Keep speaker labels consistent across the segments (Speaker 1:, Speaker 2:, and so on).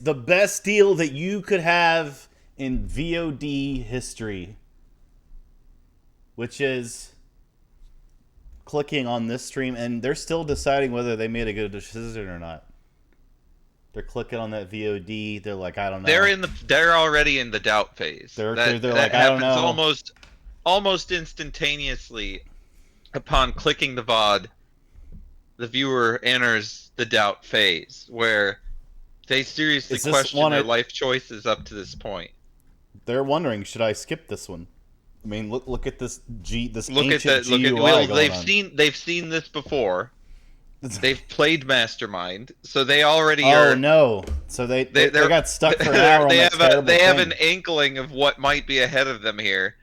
Speaker 1: the best deal that you could have in VOD history, which is clicking on this stream, and they're still deciding whether they made a good decision or not. They're clicking on that VOD. They're like, I don't know.
Speaker 2: They're already in the doubt phase.
Speaker 1: They're
Speaker 2: That
Speaker 1: like, I don't
Speaker 2: happens
Speaker 1: know.
Speaker 2: almost instantaneously upon clicking the VOD. The viewer enters the doubt phase where they seriously question their life choices up to this point.
Speaker 1: They're wondering, should I skip this one? I mean, look at this
Speaker 2: ancient GUI going on. They've seen this before. They've played Mastermind, so they already are.
Speaker 1: Oh no! So they got stuck for an hour on that terrible thing.
Speaker 2: They have an inkling of what might be ahead of them here.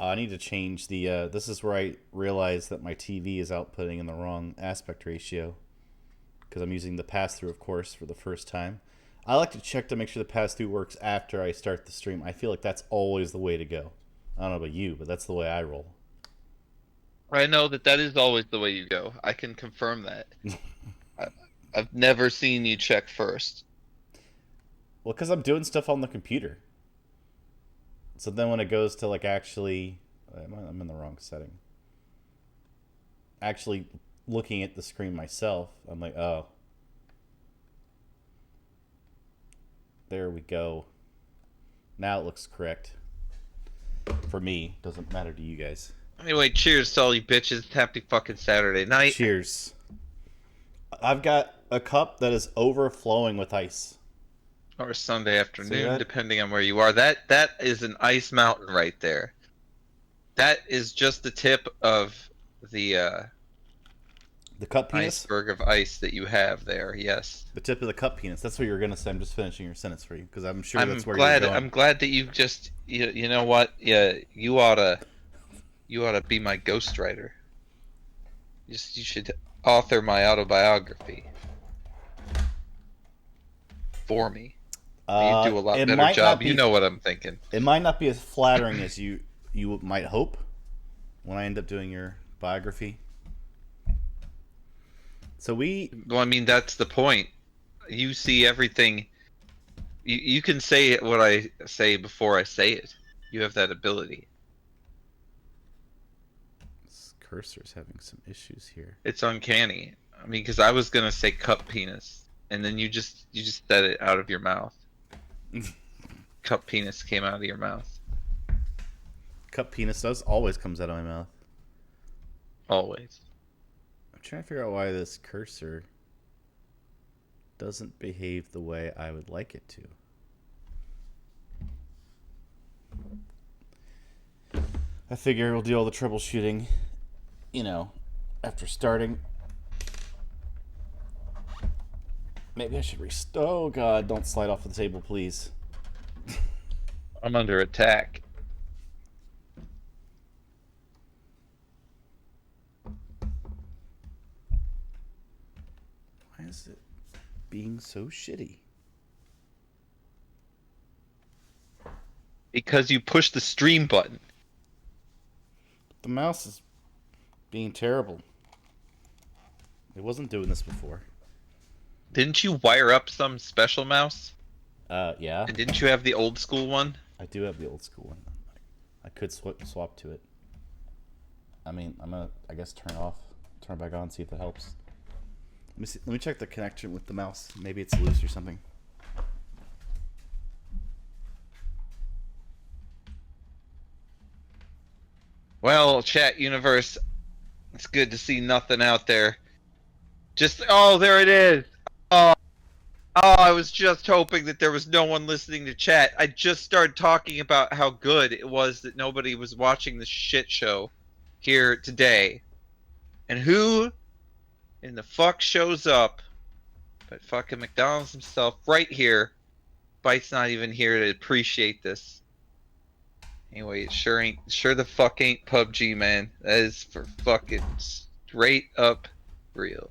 Speaker 1: I need to change the. This is where I realize that my TV is outputting in the wrong aspect ratio, because I'm using the pass-through, of course, for the first time. I like to check to make sure the pass-through works after I start the stream. I feel like that's always the way to go. I don't know about you, but that's the way I roll.
Speaker 2: I know that is always the way you go. I can confirm that. I've never seen you check first.
Speaker 1: Well, because I'm doing stuff on the computer. So then when it goes to like actually... I'm in the wrong setting. Actually looking at the screen myself, I'm like, oh. There we go. Now it looks correct. For me, doesn't matter to you guys.
Speaker 2: Anyway, cheers to all you bitches. Happy fucking Saturday night.
Speaker 1: Cheers. I've got a cup that is overflowing with ice.
Speaker 2: Or Sunday afternoon, depending on where you are. That is an ice mountain right there. That is just the tip of the
Speaker 1: cup penis?
Speaker 2: Iceberg of ice that you have there, yes.
Speaker 1: The tip of the cup penis. That's what you were going to say. I'm just finishing your sentence for you, because I'm sure that's where you're going.
Speaker 2: I'm glad that you just... You know what? Yeah, you ought to be my ghostwriter. You should author my autobiography for me. You do a lot better job. You know what I'm thinking.
Speaker 1: It might not be as flattering as you might hope when I end up doing your biography.
Speaker 2: Well, I mean, that's the point. You see everything. You can say what I say before I say it. You have that ability.
Speaker 1: This cursor's having some issues here.
Speaker 2: It's uncanny. I mean, because I was gonna say cup penis, and then you just said it out of your mouth. Cup penis came out of your mouth.
Speaker 1: Cup penis always comes out of my mouth.
Speaker 2: Always.
Speaker 1: I'm trying to figure out why this cursor doesn't behave the way I would like it to. I figure we'll do all the troubleshooting, after starting. Maybe I should oh god, don't slide off the table, please.
Speaker 2: I'm under attack.
Speaker 1: Why is it being so shitty?
Speaker 2: Because you pushed the stream button.
Speaker 1: The mouse is being terrible. It wasn't doing this before.
Speaker 2: Didn't you wire up some special mouse?
Speaker 1: Yeah.
Speaker 2: And didn't you have the old school one?
Speaker 1: I do have the old school one. I could swap to it. I mean, I'm gonna, I guess, turn it back on, see if it helps. Let me check the connection with the mouse. Maybe it's loose or something.
Speaker 2: Well, chat universe, it's good to see nothing out there. Oh, there it is. Oh, I was just hoping that there was no one listening to chat. I just started talking about how good it was that nobody was watching this shit show here today. And who in the fuck shows up but fucking McDonald's himself right here. Bite's not even here to appreciate this. Anyway, it sure the fuck ain't PUBG, man. That is for fucking straight up real.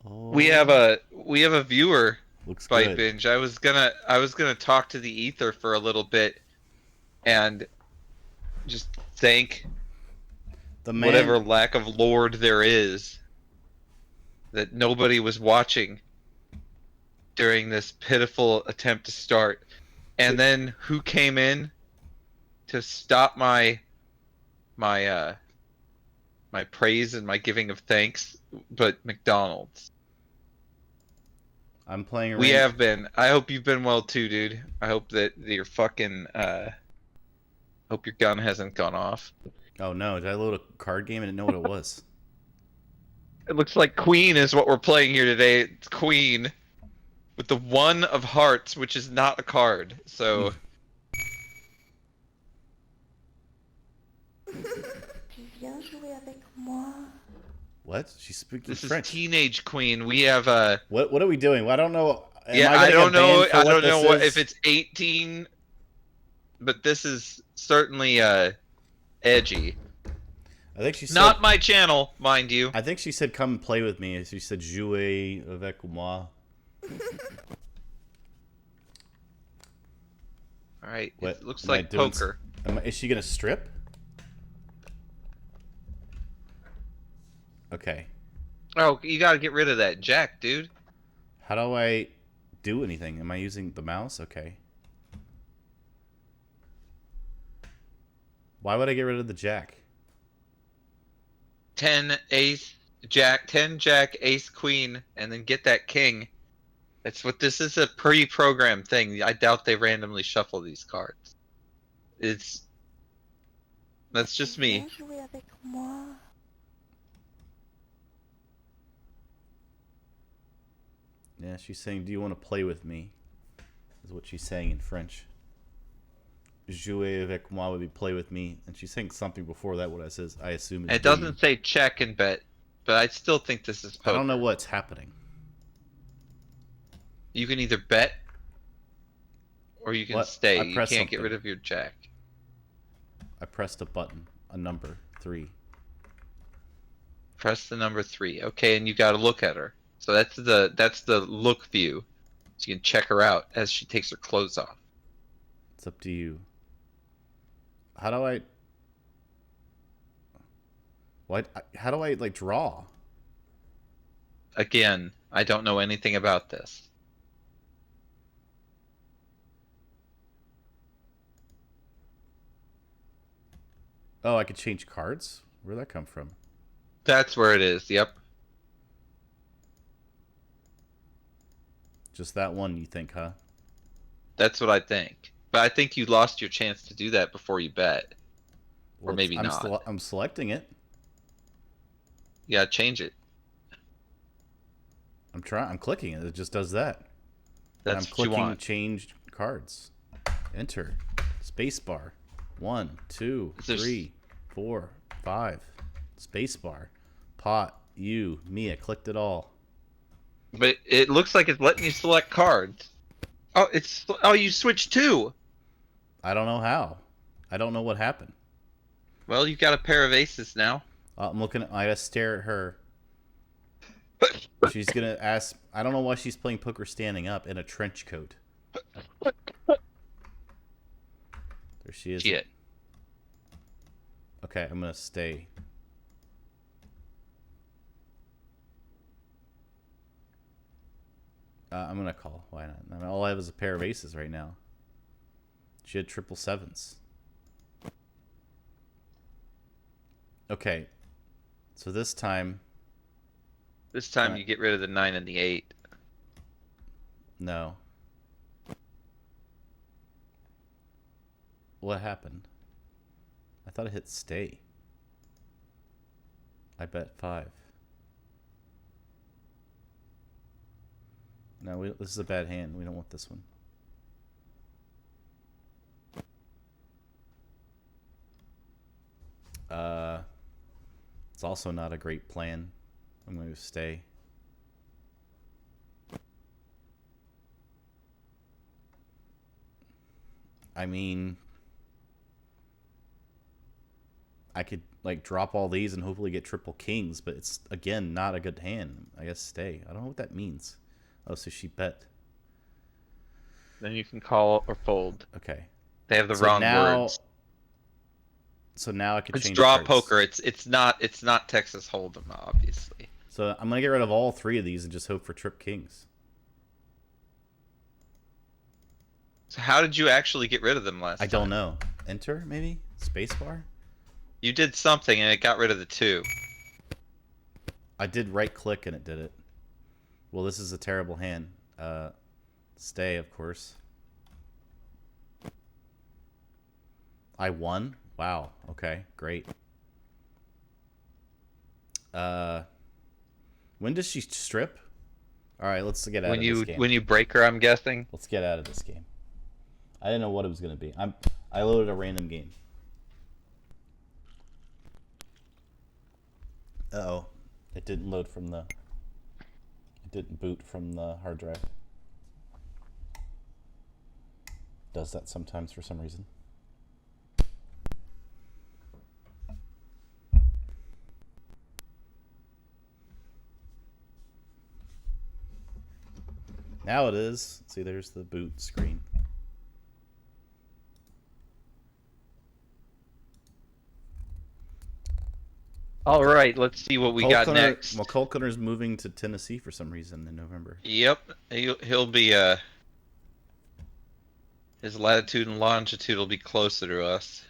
Speaker 2: We have a viewer.
Speaker 1: Looks
Speaker 2: Bite
Speaker 1: good.
Speaker 2: Binge. I was gonna talk to the ether for a little bit and just thank
Speaker 1: The
Speaker 2: whatever
Speaker 1: man.
Speaker 2: lack of lord there is, that nobody was watching during this pitiful attempt to start. And then who came in to stop my my praise and my giving of thanks? But McDonald's.
Speaker 1: I'm playing a
Speaker 2: We
Speaker 1: random.
Speaker 2: have been. I hope you've been well too, dude. I hope that your fucking hope your gun hasn't gone off.
Speaker 1: Oh no! Did I load a card game? I didn't know what it was.
Speaker 2: It looks like Queen is what we're playing here today. It's Queen with the one of hearts, which is not a card. So
Speaker 1: What? She's speaking
Speaker 2: this is
Speaker 1: French.
Speaker 2: Teenage Queen. We have
Speaker 1: What are we doing? I don't know. Am
Speaker 2: yeah,
Speaker 1: I
Speaker 2: I
Speaker 1: gonna
Speaker 2: don't
Speaker 1: get
Speaker 2: know.
Speaker 1: banned for
Speaker 2: I
Speaker 1: what
Speaker 2: don't
Speaker 1: this
Speaker 2: know what if
Speaker 1: is?
Speaker 2: it's 18, but this is certainly edgy.
Speaker 1: I think she said.
Speaker 2: Not my channel, mind you.
Speaker 1: I think she said, "Come and play with me." She said, "Jouer avec moi."
Speaker 2: All right,
Speaker 1: What?
Speaker 2: it looks
Speaker 1: Am I
Speaker 2: like
Speaker 1: doing
Speaker 2: poker.
Speaker 1: Is she gonna strip? Okay.
Speaker 2: Oh, you gotta get rid of that jack, dude.
Speaker 1: How do I do anything? Am I using the mouse? Okay. Why would I get rid of the jack?
Speaker 2: 10 ace jack, 10 jack ace queen, and then get that king. That's what this is, a pre-programmed thing. I doubt they randomly shuffle these cards. That's just me.
Speaker 1: Yeah, she's saying, "Do you want to play with me?" Is what she's saying in French. Jouer avec moi would be play with me, and she's saying something before that. What I says, I assume is
Speaker 2: It
Speaker 1: do you.
Speaker 2: doesn't say check and bet, but I still think this is poker.
Speaker 1: I don't know what's happening.
Speaker 2: You can either bet or you can
Speaker 1: What?
Speaker 2: stay.
Speaker 1: I
Speaker 2: You
Speaker 1: pressed
Speaker 2: can't get
Speaker 1: something.
Speaker 2: rid of your jack.
Speaker 1: I pressed a button, a number 3.
Speaker 2: Press the number 3. Okay, and you got to look at her. So that's the look view. So you can check her out as she takes her clothes off.
Speaker 1: It's up to you. How do I? What? How do I like draw?
Speaker 2: Again, I don't know anything about this.
Speaker 1: Oh, I could change cards? Where'd that come from?
Speaker 2: That's where it is. Yep.
Speaker 1: Just that one, you think, huh?
Speaker 2: That's what I think. But I think you lost your chance to do that before you bet.
Speaker 1: Well,
Speaker 2: Or maybe not.
Speaker 1: I'm selecting it.
Speaker 2: You gotta change it.
Speaker 1: I'm trying. I'm clicking it. It just does that. And I'm
Speaker 2: That's what you
Speaker 1: clicking
Speaker 2: want.
Speaker 1: change cards. Enter. Spacebar. 1, 2,
Speaker 2: There's-
Speaker 1: 3, 4, 5. Spacebar. Pot. You. Me. I clicked it all.
Speaker 2: But it looks like it's letting you select cards. Oh, you switched two.
Speaker 1: I don't know how. I don't know what happened.
Speaker 2: Well, you've got a pair of aces now.
Speaker 1: I'm looking. I gotta stare at her. She's gonna ask. I don't know why she's playing poker standing up in a trench coat. There she is.
Speaker 2: Shit.
Speaker 1: Okay, I'm gonna stay. I'm gonna call. Why not? I mean, all I have is a pair of aces right now. She had 777s. Okay. So this time,
Speaker 2: This time you get rid of the 9 and the 8.
Speaker 1: no. What happened? I thought I hit stay. I bet 5. No, this is a bad hand. We don't want this one. It's also not a great plan. I'm going to stay. I mean, I could like drop all these and hopefully get triple kings, but it's again not a good hand. I guess stay. I don't know what that means. Oh, so she bet.
Speaker 2: Then you can call or fold.
Speaker 1: Okay.
Speaker 2: They have the
Speaker 1: So
Speaker 2: wrong
Speaker 1: now,
Speaker 2: words.
Speaker 1: So now I could
Speaker 2: It's
Speaker 1: change
Speaker 2: draw
Speaker 1: cards.
Speaker 2: poker. It's not Texas Hold'em, obviously.
Speaker 1: So I'm gonna get rid of all 3 of these and just hope for trip kings.
Speaker 2: So how did you actually get rid of them last
Speaker 1: I
Speaker 2: time?
Speaker 1: don't know. Enter maybe spacebar.
Speaker 2: You did something and it got rid of the 2.
Speaker 1: I did right click and it did it. Well, this is a terrible hand. Stay, of course. I won. Wow. Okay. Great. When does she strip? All right, let's get out of this game.
Speaker 2: When you break her, I'm guessing.
Speaker 1: Let's get out of this game. I didn't know what it was going to be. I loaded a random game. Uh-oh. It didn't load from the... It didn't boot from the hard drive. Does that sometimes for some reason. Now it is. See, there's the boot screen.
Speaker 2: All right, let's see what we got next.
Speaker 1: Well, Cole Cutter's moving to Tennessee for some reason in November.
Speaker 2: Yep, he'll be his latitude and longitude will be closer to us.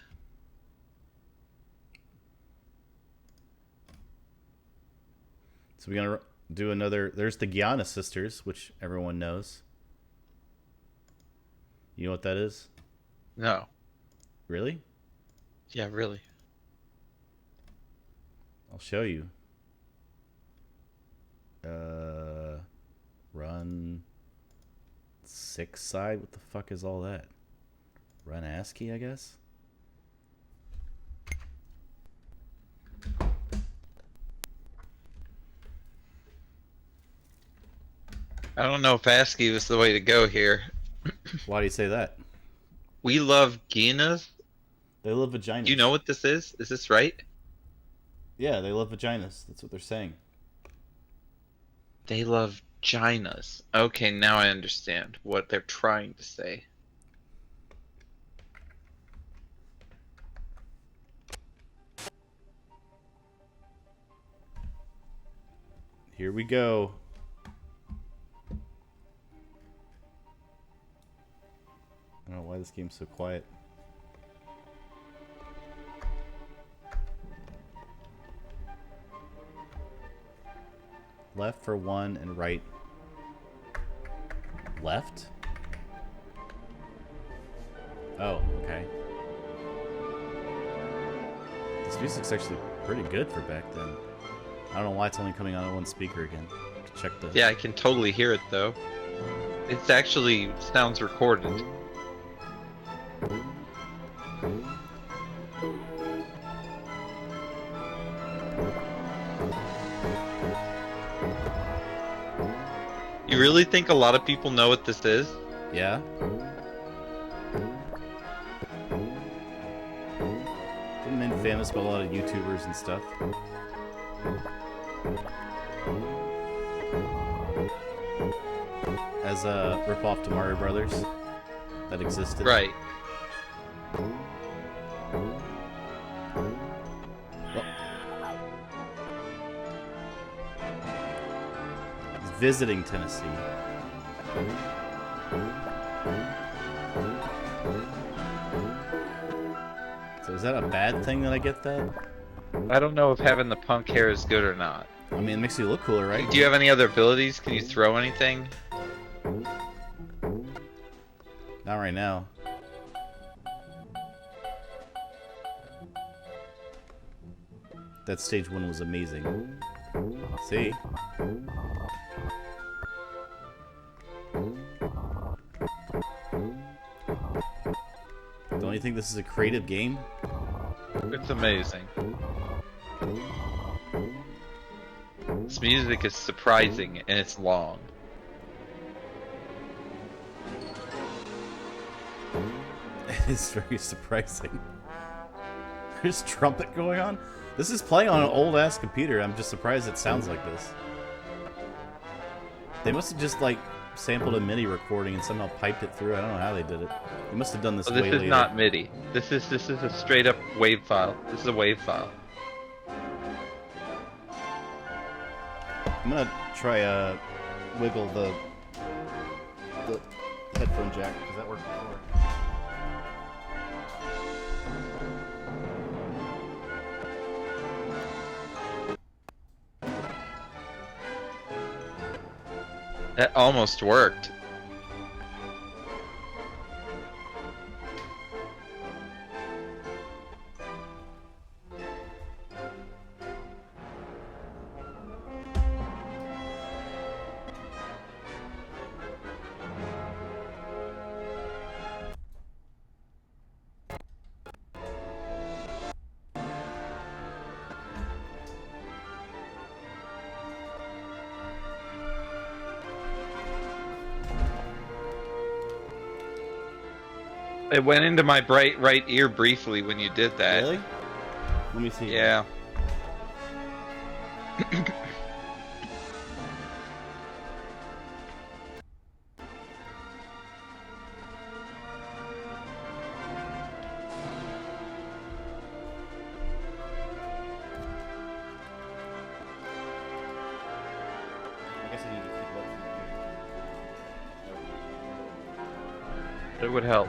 Speaker 1: So we're gonna do another. There's the Guiana sisters, which everyone knows. You know what that is?
Speaker 2: No.
Speaker 1: Really?
Speaker 2: Yeah, really.
Speaker 1: I'll show you. Run 6 side. What the fuck is all that? Run ASCII, I guess.
Speaker 2: I don't know if ASCII was the way to go here.
Speaker 1: Why do you say that?
Speaker 2: We love Guianas.
Speaker 1: They love vaginas.
Speaker 2: Do you know what this is? Is this right?
Speaker 1: Yeah, they love vaginas. That's what they're saying.
Speaker 2: They love vaginas. Okay, now I understand what they're trying to say.
Speaker 1: Here we go. I don't know why this game's so quiet. Left for 1 and right. Left? Oh, okay. This music's actually pretty good for back then. I don't know why it's only coming on 1 speaker again. Check the...
Speaker 2: Yeah, I can totally hear it though. It's actually sounds recorded. You really think a lot of people know what this is?
Speaker 1: Yeah? Been made famous by a lot of YouTubers and stuff. As a ripoff to Mario Brothers that existed.
Speaker 2: Right.
Speaker 1: Well, he's visiting Tennessee. So is that a bad thing that I get that?
Speaker 2: I don't know if having the punk hair is good or not.
Speaker 1: I mean, it makes you look cooler, right?
Speaker 2: Do you have any other abilities? Can you throw anything?
Speaker 1: Not right now. That stage 1 was amazing. See? Don't you think this is a creative game?
Speaker 2: It's amazing. This music is surprising and it's long.
Speaker 1: It is very surprising. There's trumpet going on? This is playing on an old-ass computer. I'm just surprised it sounds like this. They must have just, like, sampled a MIDI recording and somehow piped it through. I don't know how they did it. They must have done this
Speaker 2: Oh,
Speaker 1: way
Speaker 2: this
Speaker 1: later.
Speaker 2: is not MIDI. This is a straight up wave file. This is a wave file.
Speaker 1: I'm gonna try wiggle the headphone jack because that worked before.
Speaker 2: That almost worked. It went into my bright right ear briefly when you did that.
Speaker 1: Really? Let me see.
Speaker 2: Yeah.
Speaker 1: I guess I need to keep it up from here.
Speaker 2: It would help.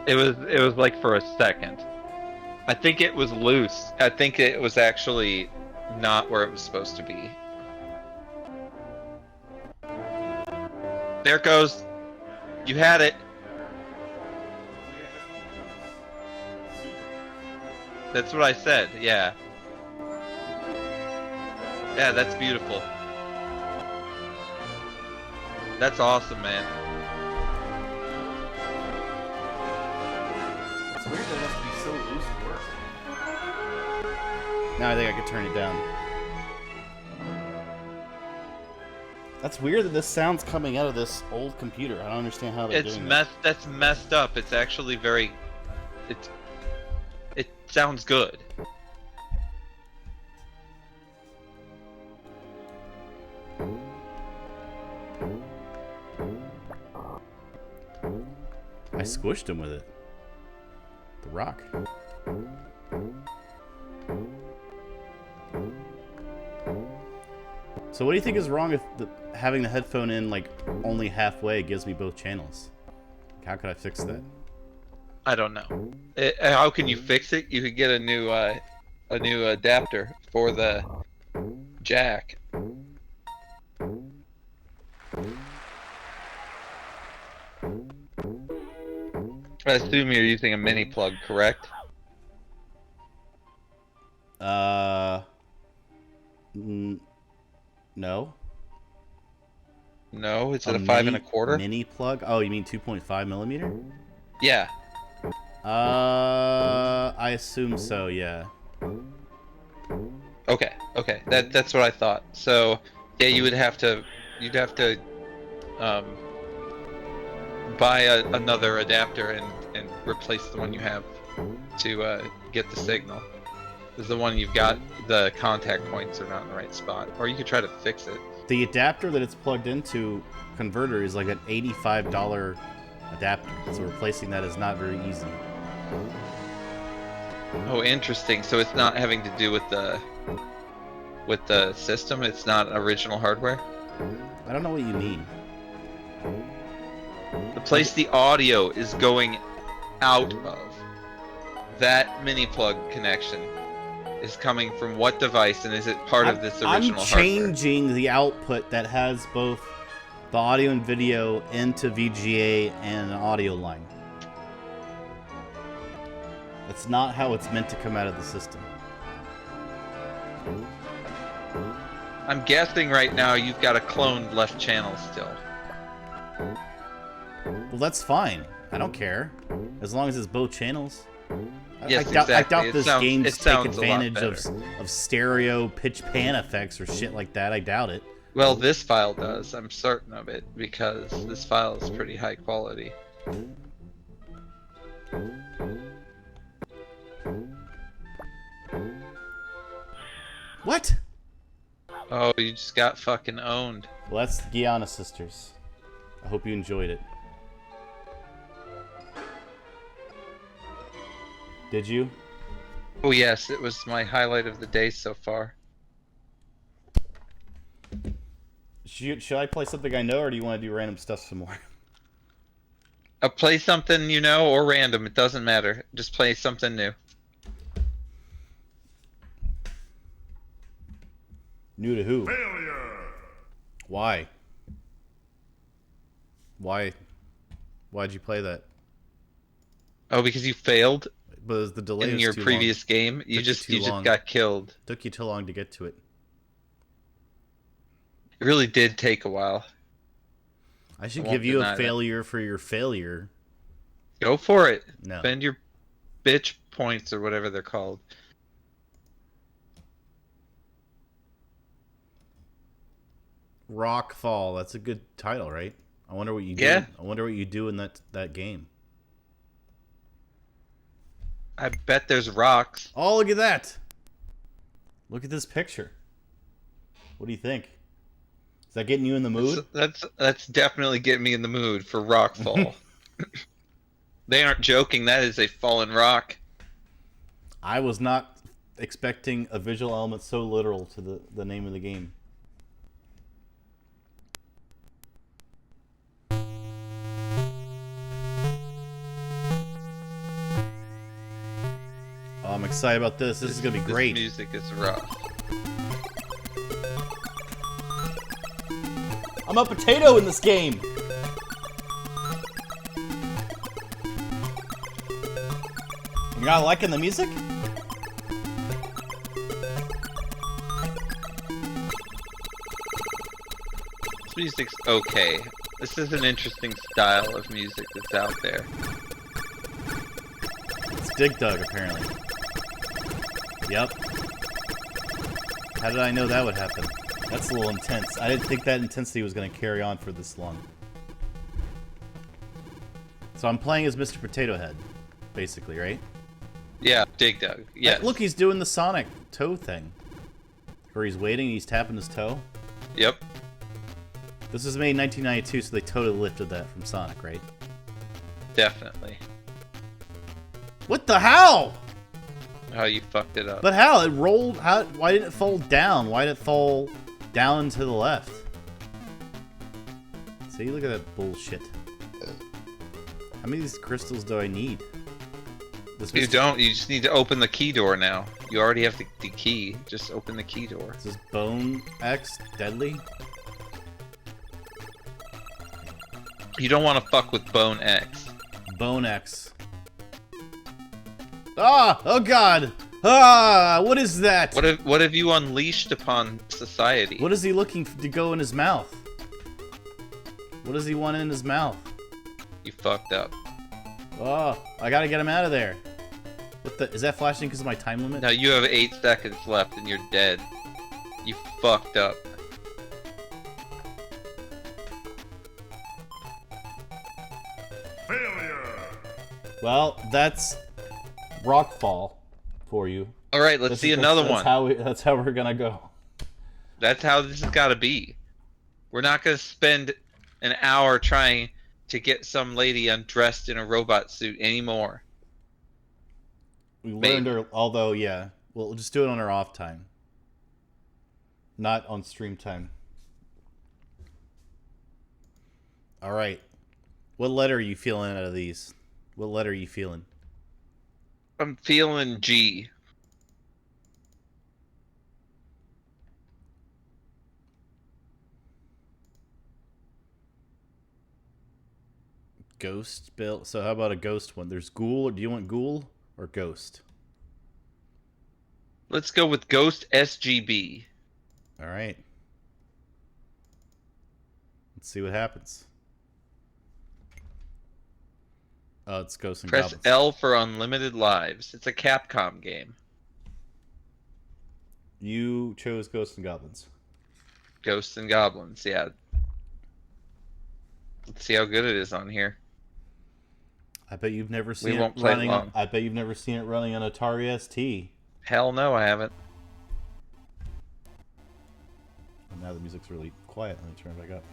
Speaker 2: It was like for a second. I think it was loose. I think it was actually not where it was supposed to be. There it goes. You had it. That's what I said, yeah. Yeah, that's beautiful. That's awesome, man.
Speaker 1: It's weird that it has to be so loose to work. Now I think I could turn it down. That's weird that this sound's coming out of this old computer. I don't understand how they're doing that.
Speaker 2: That's messed up. It's actually very... It sounds good.
Speaker 1: I squished him with it. The rock. So what do you think is wrong with having the headphone in like only halfway gives me both channels? How could I fix that?
Speaker 2: I don't know. How can you fix it? You could get a new adapter for the jack. I assume you're using a mini plug, correct?
Speaker 1: No.
Speaker 2: No, is it a 5 1/4?
Speaker 1: Mini plug? Oh, you mean 2.5 millimeter?
Speaker 2: Yeah.
Speaker 1: I assume so. Yeah.
Speaker 2: Okay. Okay. That's what I thought. So, yeah, you'd have to buy another adapter and replace the one you have to get the signal. Because the one you've got, the contact points are not in the right spot. Or you could try to fix it.
Speaker 1: The adapter that it's plugged into converter is like an $85 adapter. So replacing that is not very easy.
Speaker 2: Oh, interesting. So it's not having to do with the system. It's not original hardware.
Speaker 1: I don't know what you mean.
Speaker 2: The place the audio is going out of, that mini plug connection is coming from what device, and is it part of this original hardware?
Speaker 1: I'm changing the output that has both the audio and video into VGA and an audio line. That's not how it's meant to come out of the system.
Speaker 2: I'm guessing right now you've got a cloned left channel still.
Speaker 1: Well, that's fine. I don't care. As long as it's both channels.
Speaker 2: Yes,
Speaker 1: I doubt
Speaker 2: exactly.
Speaker 1: this game take
Speaker 2: sounds a lot
Speaker 1: advantage of stereo pitch pan effects or shit like that. I doubt it.
Speaker 2: Well, this file does. I'm certain of it, because this file is pretty high quality.
Speaker 1: What?
Speaker 2: Oh, you just got fucking owned.
Speaker 1: Well, that's the Guiana Sisters. I hope you enjoyed it. Did you?
Speaker 2: Oh yes, it was my highlight of the day so far.
Speaker 1: Should I play something I know, or do you want to do random stuff some more?
Speaker 2: Play something you know or random. It doesn't matter. Just play something new.
Speaker 1: New to who?
Speaker 3: Failure.
Speaker 1: Why? Why'd you play that?
Speaker 2: Oh, because you failed
Speaker 1: But the delay
Speaker 2: in
Speaker 1: was
Speaker 2: your
Speaker 1: too
Speaker 2: previous
Speaker 1: long.
Speaker 2: game. You
Speaker 1: Took
Speaker 2: just
Speaker 1: you too long.
Speaker 2: got killed.
Speaker 1: Took you too long to get to it.
Speaker 2: It really did take a while.
Speaker 1: I should
Speaker 2: won't
Speaker 1: give you a
Speaker 2: deny that.
Speaker 1: failure for your failure.
Speaker 2: Go for it.
Speaker 1: No.
Speaker 2: Spend your bitch points or whatever they're called.
Speaker 1: Rockfall. That's a good title, right? I wonder what you do.
Speaker 2: Yeah.
Speaker 1: I wonder what you do in that game.
Speaker 2: I bet there's rocks.
Speaker 1: Oh, look at that! Look at this picture. What do you think? Is that getting you in the mood?
Speaker 2: That's definitely getting me in the mood for Rockfall. They aren't joking. That is a fallen rock.
Speaker 1: I was not expecting a visual element so literal to the name of the game. Oh, I'm excited about this. This is gonna be great.
Speaker 2: This music is rough.
Speaker 1: I'm a potato in this game. You're not liking the music?
Speaker 2: This music's okay. This is an interesting style of music that's out there.
Speaker 1: It's Dig Dug, apparently. Yep. How did I know that would happen? That's a little intense. I didn't think that intensity was going to carry on for this long. So I'm playing as Mr. Potato Head, basically, right?
Speaker 2: Yeah, Dig Dug. Yeah.
Speaker 1: Look, he's doing the Sonic toe thing. Where he's waiting and he's tapping his toe.
Speaker 2: Yep.
Speaker 1: This was made in 1992, so they totally lifted that from Sonic, right?
Speaker 2: Definitely.
Speaker 1: What the hell?
Speaker 2: Oh, you fucked it up.
Speaker 1: But how? It rolled. How? Why didn't it fall down? Why did it fall down to the left? See, look at that bullshit. How many of these crystals do I need?
Speaker 2: You don't. You just need to open the key door now. You already have the key. Just open the key door.
Speaker 1: Is this Bone X deadly?
Speaker 2: You don't want to fuck with Bone X.
Speaker 1: Bone X. Ah! Oh God! Ah! What is that?
Speaker 2: What have you unleashed upon society?
Speaker 1: What is he looking to go in his mouth? What does he want in his mouth?
Speaker 2: You fucked up.
Speaker 1: Oh, I gotta get him out of there. What the? Is that flashing because of my time limit?
Speaker 2: Now you have 8 seconds left and you're dead. You fucked up.
Speaker 3: Failure.
Speaker 1: Well, that's Rockfall for you.
Speaker 2: All right, let's see another one.
Speaker 1: That's how we're gonna go.
Speaker 2: That's how this has got to be. We're not going to spend an hour trying to get some lady undressed in a robot suit anymore.
Speaker 1: We learned her, although, yeah. We'll just do it on our off time. Not on stream time. Alright. What letter are you feeling out of these? What letter are you feeling?
Speaker 2: I'm feeling G.
Speaker 1: Ghost Bill. So how about a ghost one? There's Ghoul. Do you want Ghoul or Ghost?
Speaker 2: Let's go with Ghost SGB.
Speaker 1: Alright. Let's see what happens. Oh, it's Ghosts and
Speaker 2: Press
Speaker 1: Goblins.
Speaker 2: L for unlimited lives. It's a Capcom game.
Speaker 1: You chose Ghosts and Goblins.
Speaker 2: Ghosts and Goblins, yeah. Let's see how good it is on here.
Speaker 1: I bet you've never seen
Speaker 2: won't
Speaker 1: it
Speaker 2: play
Speaker 1: running.
Speaker 2: long.
Speaker 1: I bet you've never seen it running on Atari ST.
Speaker 2: Hell no, I haven't.
Speaker 1: now the music's really quiet. Let me turn it back up.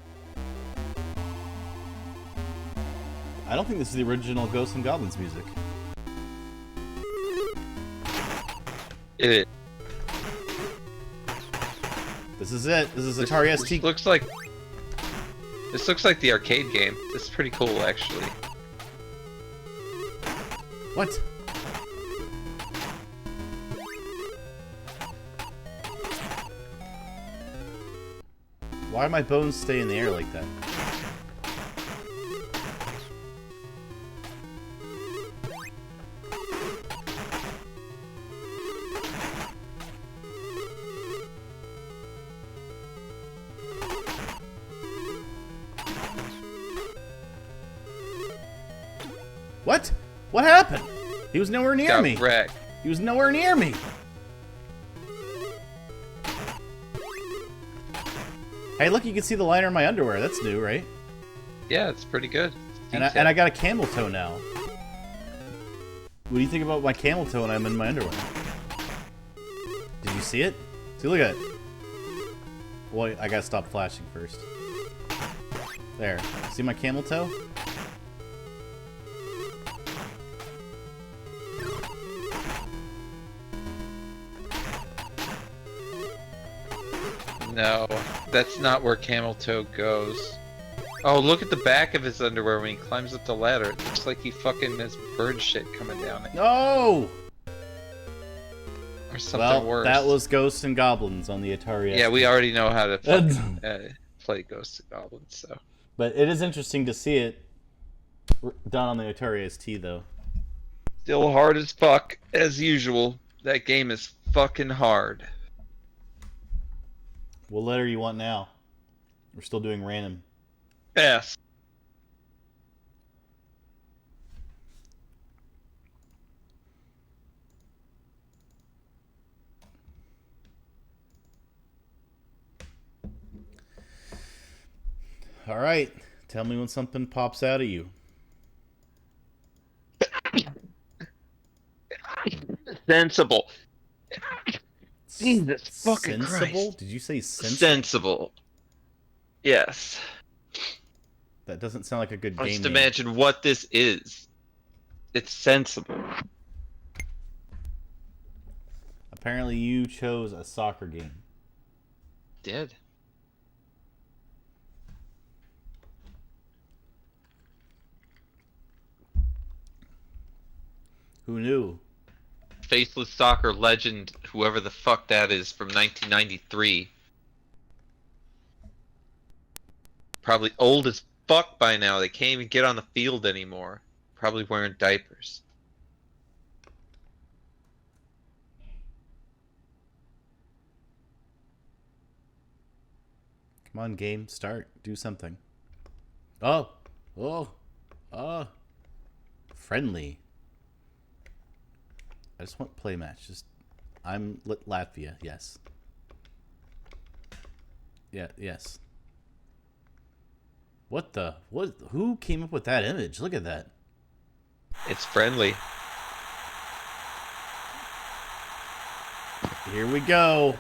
Speaker 1: I don't think this is the original Ghosts and Goblins music.
Speaker 2: It is.
Speaker 1: This is it. This is Atari ST.
Speaker 2: This looks like the arcade game. This is pretty cool, actually.
Speaker 1: What? Why do my bones stay in the air like that? What? What happened? He was nowhere near me.
Speaker 2: Wrecked.
Speaker 1: He was nowhere near me. Hey, look, you can see the liner in my underwear. That's new, right?
Speaker 2: Yeah, it's pretty good.
Speaker 1: And I got a camel toe now. What do you think about my camel toe when I'm in my underwear? Did you see it? See, look at it. Well, I gotta stop flashing first. There. See my camel toe?
Speaker 2: No, that's not where Camel Toe goes. Oh, look at the back of his underwear when he climbs up the ladder. It looks like he fucking has bird shit coming down it.
Speaker 1: No!
Speaker 2: Or something
Speaker 1: Well,
Speaker 2: worse.
Speaker 1: that was Ghosts and Goblins on the Atari.
Speaker 2: Yeah, we already know how to fucking, play Ghosts and Goblins, so.
Speaker 1: But it is interesting to see it done on the Atari ST, though.
Speaker 2: Still hard as fuck, as usual. That game is fucking hard.
Speaker 1: What letter you want now? We're still doing random.
Speaker 2: S.
Speaker 1: All right. Tell me when something pops out of you.
Speaker 2: Sensible. Jesus fucking
Speaker 1: sensible?
Speaker 2: Christ.
Speaker 1: Did you say sensible?
Speaker 2: Sensible. Yes.
Speaker 1: That doesn't sound like a good game
Speaker 2: Just
Speaker 1: name.
Speaker 2: imagine what this is. It's sensible.
Speaker 1: Apparently you chose a soccer game.
Speaker 2: Did.
Speaker 1: Who knew?
Speaker 2: Faceless soccer legend, whoever the fuck that is, from 1993. Probably old as fuck by now. They can't even get on the field anymore. Probably wearing diapers.
Speaker 1: Come on, game. Start. Do something. Oh. Oh. Oh. Friendly. I just want play match. I'm Latvia. Yes. Yeah. Yes. What the? What? Who came up with that image? Look at that.
Speaker 2: It's friendly.
Speaker 1: Here we go.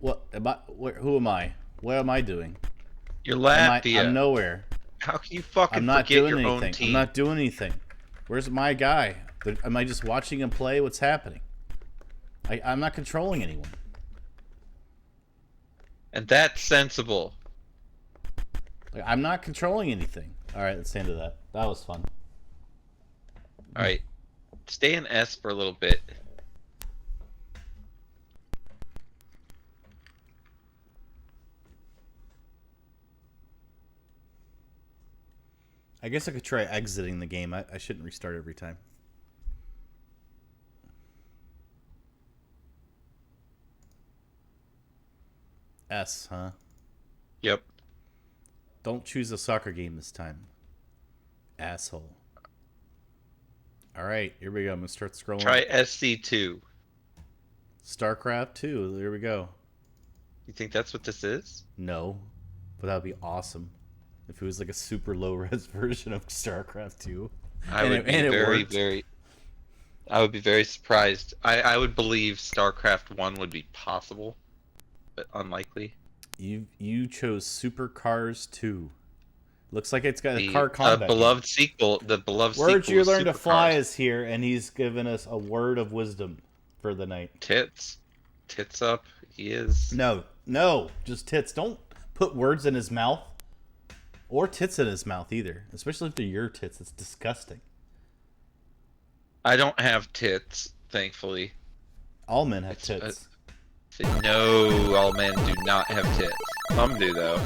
Speaker 1: What am I? Who am I? What am I doing?
Speaker 2: You're Latvia.
Speaker 1: I'm nowhere.
Speaker 2: How can you fucking
Speaker 1: I'm not
Speaker 2: forget
Speaker 1: doing
Speaker 2: your
Speaker 1: anything.
Speaker 2: own team?
Speaker 1: I'm not doing anything. Where's my guy? Am I just watching him play? What's happening? I'm not controlling anyone.
Speaker 2: And that's sensible.
Speaker 1: I'm not controlling anything. All right, let's end to that. That was fun.
Speaker 2: All right, stay in S for a little bit.
Speaker 1: I guess I could try exiting the game. I shouldn't restart every time. S, huh?
Speaker 2: Yep.
Speaker 1: Don't choose a soccer game this time. Asshole. All right, here we go. I'm going to start scrolling.
Speaker 2: Try SC2.
Speaker 1: StarCraft 2. There we go.
Speaker 2: You think that's what this is?
Speaker 1: No, but that would be awesome if it was like a super low res version of StarCraft 2.
Speaker 2: I would be very, very. I would be very surprised. I would believe StarCraft 1 would be possible, but unlikely.
Speaker 1: You chose Supercars 2. Looks like it's got a
Speaker 2: The
Speaker 1: car combat game.
Speaker 2: beloved sequel. The beloved
Speaker 1: Words
Speaker 2: sequel
Speaker 1: You
Speaker 2: is
Speaker 1: Learn to Fly
Speaker 2: Supercars.
Speaker 1: is here, and he's given us a word of wisdom for the night.
Speaker 2: Tits up. He is.
Speaker 1: No, just tits. Don't put words in his mouth. Or tits in his mouth either. Especially if they're your tits. It's disgusting.
Speaker 2: I don't have tits, thankfully.
Speaker 1: All men have tits.
Speaker 2: No, all men do not have tits. Some do, though.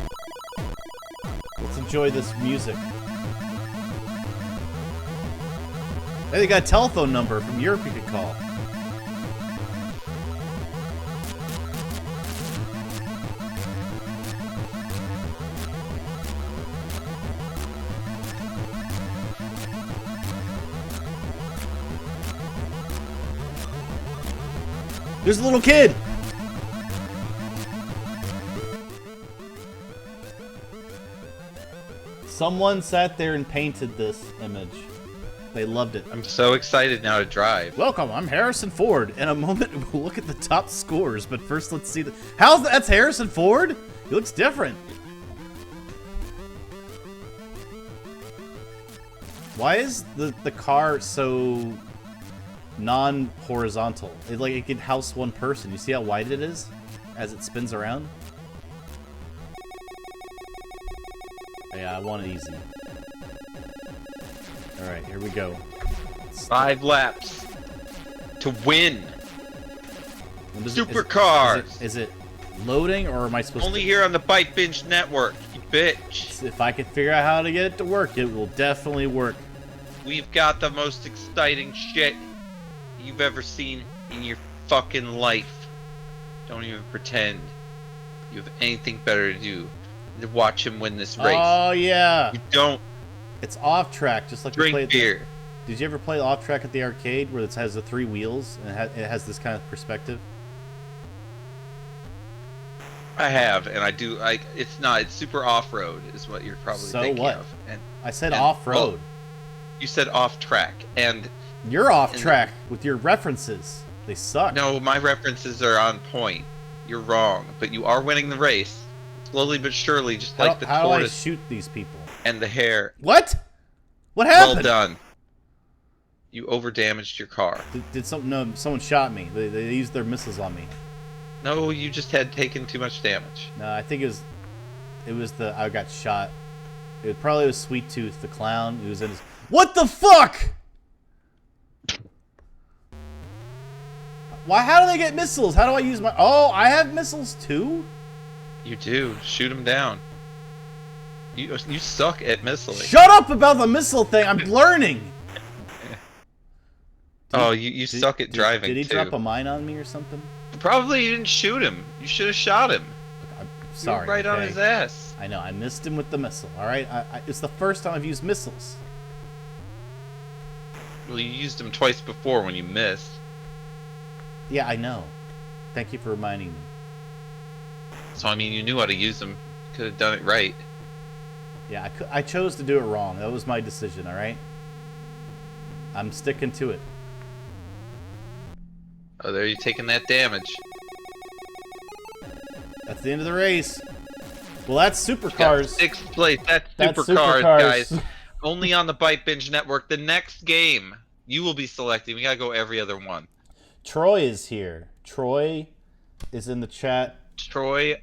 Speaker 1: Let's enjoy this music. Hey, they got a telephone number from Europe you could call. There's a little kid! Someone sat there and painted this image. They loved it.
Speaker 2: I'm so excited now to drive.
Speaker 1: Welcome, I'm Harrison Ford. In a moment, we'll look at the top scores, but first let's see the... How's that? That's Harrison Ford? He looks different. Why is the car so non-horizontal? It can house one person. You see how wide it is as it spins around? Yeah, I want it easy. Alright, here we go.
Speaker 2: 5 laps to win. Supercars.
Speaker 1: Is it loading, or am I supposed
Speaker 2: Only
Speaker 1: to...
Speaker 2: here on the Byte Binge Network, you bitch.
Speaker 1: If I can figure out how to get it to work, it will definitely work.
Speaker 2: We've got the most exciting shit you've ever seen in your fucking life. Don't even pretend you have anything better to do than to watch him win this race.
Speaker 1: Oh, yeah.
Speaker 2: You don't
Speaker 1: It's off track, just like we
Speaker 2: drink
Speaker 1: played.
Speaker 2: beer.
Speaker 1: Did you ever play off track at the arcade where it has the 3 wheels and it has this kind of perspective?
Speaker 2: I have, and I do. It's super off-road, is what you're probably
Speaker 1: So
Speaker 2: thinking
Speaker 1: what?
Speaker 2: of. And
Speaker 1: I said off-road.
Speaker 2: well, you said off-track, and
Speaker 1: You're off track with your references. They suck.
Speaker 2: no, my references are on point. You're wrong, but you are winning the race, slowly but surely, just like the
Speaker 1: how do I
Speaker 2: tortoise
Speaker 1: shoot these people?
Speaker 2: and the hare.
Speaker 1: What? What happened?
Speaker 2: Well done. You over-damaged your car.
Speaker 1: Did some? No, someone shot me. They used their missiles on me.
Speaker 2: No, you just had taken too much damage.
Speaker 1: No, I think it was I got shot. It probably was Sweet Tooth the clown. He was in his. What the fuck? Why? How do they get missiles? How do I use my? Oh, I have missiles too.
Speaker 2: You do. Shoot him down. You suck at missiling.
Speaker 1: Shut up about the missile thing. I'm learning.
Speaker 2: You suck at driving,
Speaker 1: Did he
Speaker 2: too.
Speaker 1: drop a mine on me or something?
Speaker 2: Probably you didn't shoot him. You should have shot him.
Speaker 1: Look, I'm
Speaker 2: You
Speaker 1: sorry.
Speaker 2: were right on
Speaker 1: okay?
Speaker 2: his ass.
Speaker 1: I know. I missed him with the missile. All right. It's the first time I've used missiles.
Speaker 2: Well, you used him twice before when you missed.
Speaker 1: Yeah, I know. Thank you for reminding me.
Speaker 2: So, I mean, you knew how to use them. Could have done it right.
Speaker 1: Yeah, I chose to do it wrong. That was my decision. All right. I'm sticking to it.
Speaker 2: Oh, there you're taking that damage.
Speaker 1: That's the end of the race. Well, that's
Speaker 2: Got
Speaker 1: Supercars.
Speaker 2: 6th place. That's
Speaker 1: That's
Speaker 2: Supercars,
Speaker 1: Supercars.
Speaker 2: guys. Only on the Byte Binge Network. The next game you will be selecting. We gotta go every other one.
Speaker 1: Troy is here. Troy is in the chat.
Speaker 2: Troy,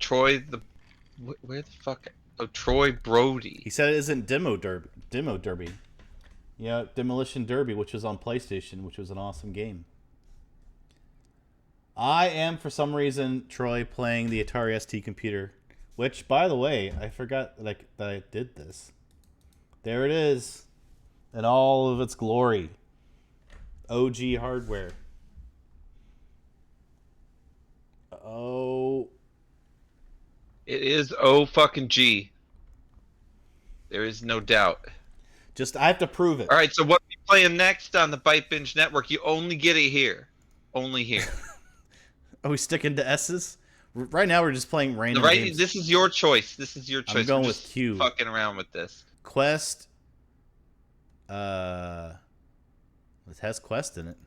Speaker 2: where the fuck? Oh, Troy Brody.
Speaker 1: He said it isn't Demo Derby. Yeah, Demolition Derby, which was on PlayStation, which was an awesome game. I am, for some reason, Troy, playing the Atari ST computer. Which, by the way, I forgot that I did this. There it is. In all of its glory. OG hardware. Oh.
Speaker 2: It is O fucking G. There is no doubt.
Speaker 1: I have to prove it.
Speaker 2: All right, so what are we playing next on the Byte Binge Network? You only get it here. Only here.
Speaker 1: Are we sticking to S's? Right now we're just playing random games.
Speaker 2: This is your choice. This is your choice.
Speaker 1: I'm going
Speaker 2: We're
Speaker 1: with
Speaker 2: just
Speaker 1: Q.
Speaker 2: Fucking around with this.
Speaker 1: Quest. It has Quest in it.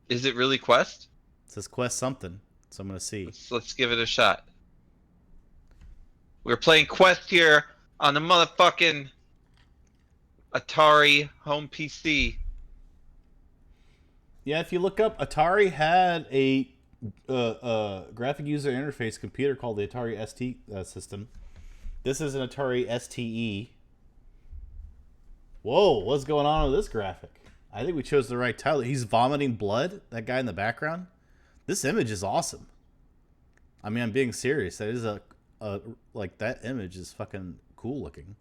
Speaker 2: Is it really Quest?
Speaker 1: It says Quest something. So I'm gonna see.
Speaker 2: Let's give it a shot. We're playing Quest here on the motherfucking Atari home PC.
Speaker 1: Yeah, if you look up, Atari had a graphic user interface computer called the Atari ST system. This is an Atari STE. Whoa, what's going on with this graphic? I think we chose the right title. He's vomiting blood, that guy in the background. This image is awesome. I mean, I'm being serious. That is like, that image is fucking cool looking.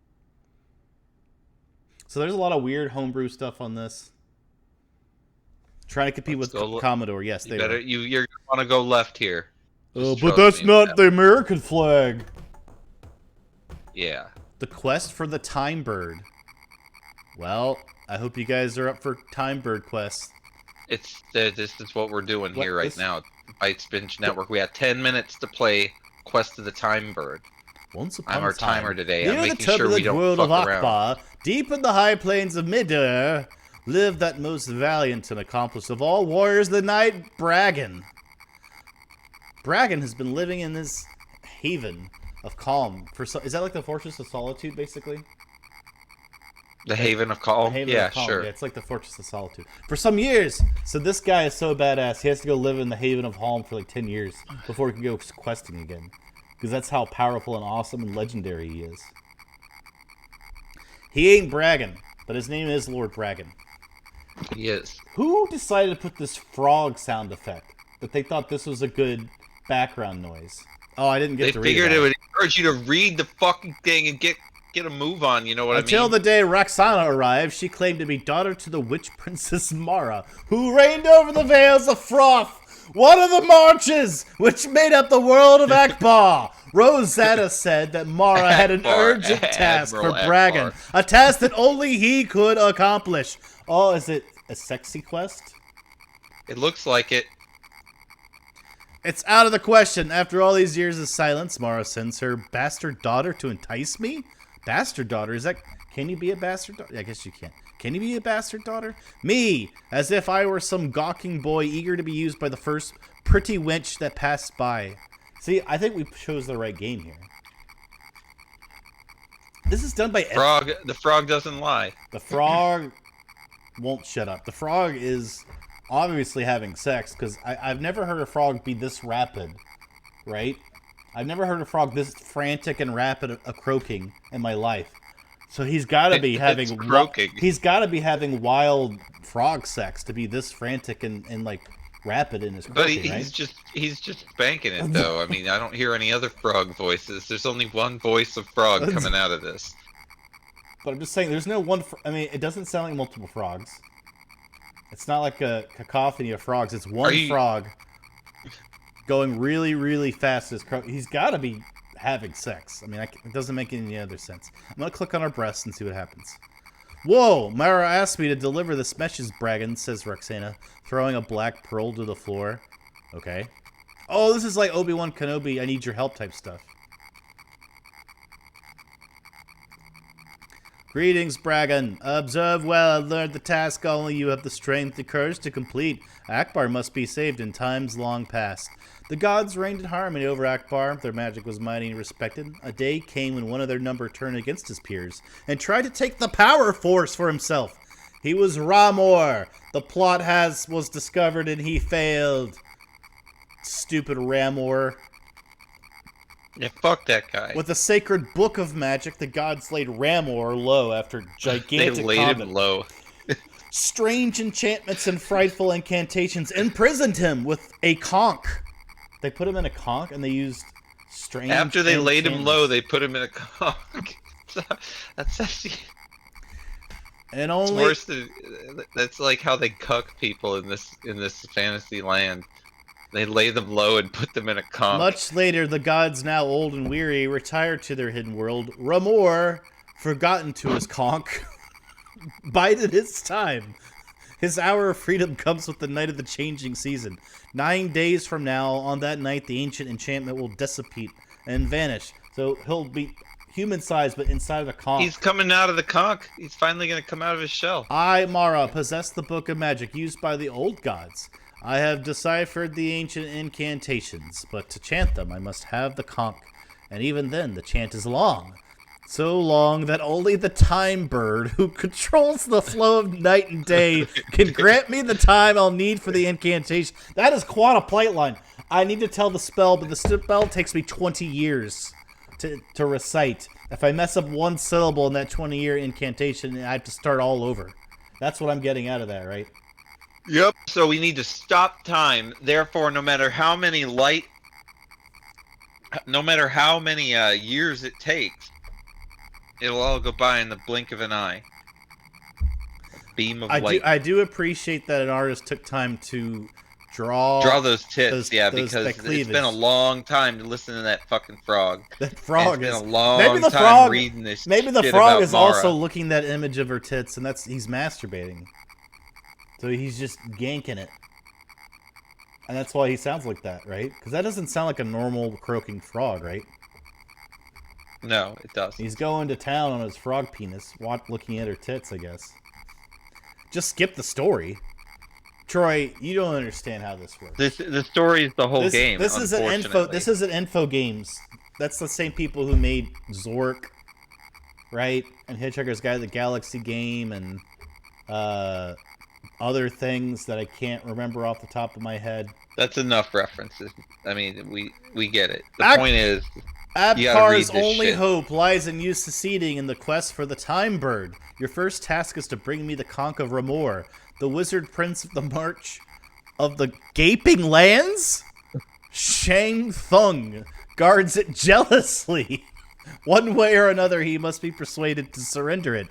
Speaker 1: So there's a lot of weird homebrew stuff on this. Trying to compete with Commodore. Yes,
Speaker 2: you're going to want to go left here.
Speaker 1: But that's not the American flag.
Speaker 2: Yeah.
Speaker 1: The quest for the Time Bird. Well, I hope you guys are up for Time Bird quest.
Speaker 2: This is what we're doing here right now. BYTEBINGE Network. We have 10 minutes to play Quest of the Time Bird.
Speaker 1: Once upon
Speaker 2: I'm our
Speaker 1: a time,
Speaker 2: timer today.
Speaker 1: near
Speaker 2: I'm
Speaker 1: the
Speaker 2: making sure we
Speaker 1: turbulent
Speaker 2: don't
Speaker 1: world
Speaker 2: fuck
Speaker 1: of
Speaker 2: around.
Speaker 1: Akbar, deep in the high plains of Midir, lived that most valiant and accomplished of all warriors, the knight Bragan. Bragan has been living in this haven of calm for is that like the Fortress of Solitude, basically?
Speaker 2: The Haven of Calm? Yeah, sure.
Speaker 1: Yeah, it's like the Fortress of Solitude. For some years. So this guy is so badass, he has to go live in the Haven of Calm for like 10 years before he can go questing again. Because that's how powerful and awesome and legendary he is. He ain't bragging, but his name is Lord Bragan.
Speaker 2: He is.
Speaker 1: Who decided to put this frog sound effect? That they thought this was a good background noise. Oh, I didn't get to read it.
Speaker 2: They figured it would encourage you to read the fucking thing and get a move on, you know what I mean?
Speaker 1: Until the day Roxana arrived, she claimed to be daughter to the witch princess Mara, who reigned over the Vales of Froth, one of the marches which made up the world of Akbar. Rosetta said that Mara had an urgent task for Bragan, a task that only he could accomplish. Oh, is it a sexy quest?
Speaker 2: It looks like it.
Speaker 1: It's out of the question. After all these years of silence, Mara sends her bastard daughter to entice me? Bastard daughter? Is that... Can you be a bastard daughter? I guess you can. Can you be a bastard daughter? Me! As if I were some gawking boy eager to be used by the first pretty wench that passed by. See, I think we chose the right game here. This is done by...
Speaker 2: Frog. The frog doesn't lie.
Speaker 1: The frog won't shut up. The frog is obviously having sex, because I've never heard a frog be this rapid, right? I've never heard a frog this frantic and rapid a croaking in my life. So he's got to be having
Speaker 2: croaking.
Speaker 1: He's got to be having wild frog sex to be this frantic and like rapid in his croaking,
Speaker 2: but
Speaker 1: right?
Speaker 2: he's just spanking it though. I mean, I don't hear any other frog voices. There's only one voice of frog coming out of this.
Speaker 1: But I'm just saying, there's no one. I mean, it doesn't sound like multiple frogs. It's not like a cacophony of frogs. It's one frog going really, really fast. He's got to be having sex. I mean, it doesn't make any other sense. I'm going to click on our breasts and see what happens. Whoa! Mara asked me to deliver this message, Bragan, says Roxana, throwing a black pearl to the floor. Okay. Oh, this is like Obi-Wan Kenobi, I need your help type stuff. Greetings, Bragan. Observe well, I learned the task only you have the strength and courage to complete. Akbar must be saved in times long past. The gods reigned in harmony over Akbar. Their magic was mighty and respected. A day came when one of their number turned against his peers and tried to take the power force for himself. He was Ramor. The plot was discovered and he failed. Stupid Ramor.
Speaker 2: Yeah, fuck that guy.
Speaker 1: With the sacred book of magic, the gods laid Ramor low after gigantic
Speaker 2: They laid him low.
Speaker 1: Strange enchantments and frightful incantations imprisoned him with a conch. They put him in a conch and they used strange
Speaker 2: After they laid him low, they put him in a conch. That's actually...
Speaker 1: And only...
Speaker 2: It's worse than... That's like how they cuck people in this fantasy land. They lay them low and put them in a conch.
Speaker 1: Much later, the gods, now old and weary, retired to their hidden world. Ramor, forgotten to his conch, bided his time. His hour of freedom comes with the night of the changing season. 9 days from now, on that night, the ancient enchantment will dissipate and vanish. So he'll be human size, but inside of a conch.
Speaker 2: He's coming out of the conch. He's finally going to come out of his shell.
Speaker 1: I, Mara, possess the book of magic used by the old gods. I have deciphered the ancient incantations, but to chant them, I must have the conch. And even then, the chant is long. So long that only the time bird, who controls the flow of night and day, can grant me the time I'll need for the incantation. That is quite a plate line. I need to tell the spell, but the spell takes me 20 years to recite. If I mess up one syllable in that 20-year incantation, I have to start all over. That's what I'm getting out of that, right?
Speaker 2: Yep. So we need to stop time. Therefore, no matter how many years it takes, it'll all go by in the blink of an eye. A beam of light.
Speaker 1: I do appreciate that an artist took time to draw
Speaker 2: those tits, because it's been a long time to listen to that fucking frog.
Speaker 1: That frog
Speaker 2: has
Speaker 1: is
Speaker 2: been a long
Speaker 1: maybe the
Speaker 2: time
Speaker 1: frog.
Speaker 2: Reading this
Speaker 1: Maybe the
Speaker 2: shit
Speaker 1: frog
Speaker 2: about
Speaker 1: is
Speaker 2: Mara.
Speaker 1: also looking at that image of her tits, and he's masturbating. So he's just yanking it, and that's why he sounds like that, right? Because that doesn't sound like a normal croaking frog, right?
Speaker 2: No, it doesn't.
Speaker 1: He's going to town on his frog penis, looking at her tits, I guess. Just skip the story. Troy, you don't understand how this works.
Speaker 2: The story is the whole game.
Speaker 1: This is an info games. That's the same people who made Zork, right? And Hitchhiker's Guide to the Galaxy game, and other things that I can't remember off the top of my head.
Speaker 2: That's enough references. I mean, we get it. The point is,
Speaker 1: Abkar's only hope lies in you succeeding in the quest for the Time Bird. Your first task is to bring me the Conch of Ramor, the wizard prince of the March of the Gaping Lands? Shang Thung guards it jealously. One way or another, he must be persuaded to surrender it.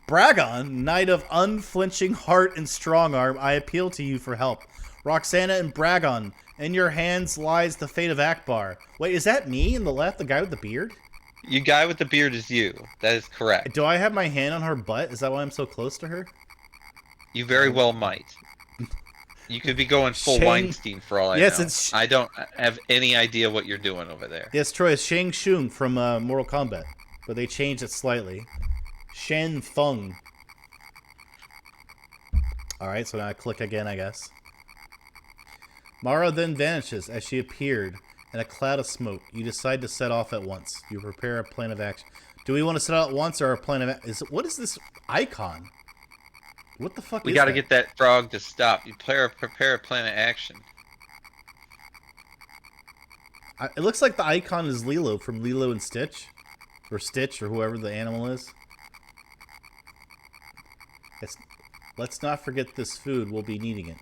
Speaker 1: Bragon, knight of unflinching heart and strong arm, I appeal to you for help. Roxana and Bragon, in your hands lies the fate of Akbar. Wait, is that me in the left, the guy with the beard?
Speaker 2: You guy with the beard is you. That is correct.
Speaker 1: Do I have my hand on her butt? Is that why I'm so close to her?
Speaker 2: You very well might. You could be going full Weinstein for all I know. I don't have any idea what you're doing over there.
Speaker 1: Yes, Troy, it's Shang Tsung from Mortal Kombat, but they changed it slightly. Shen Feng. Alright, so now I click again, I guess. Mara then vanishes as she appeared in a cloud of smoke. You decide to set off at once. You prepare a plan of action. Do we want to set out at once or a plan of what is this icon? What the fuck is that?
Speaker 2: We gotta get that frog to stop. You prepare a plan of action.
Speaker 1: It looks like the icon is Lilo from Lilo and Stitch. Or Stitch, or whoever the animal is. Let's not forget this food. We'll be needing it.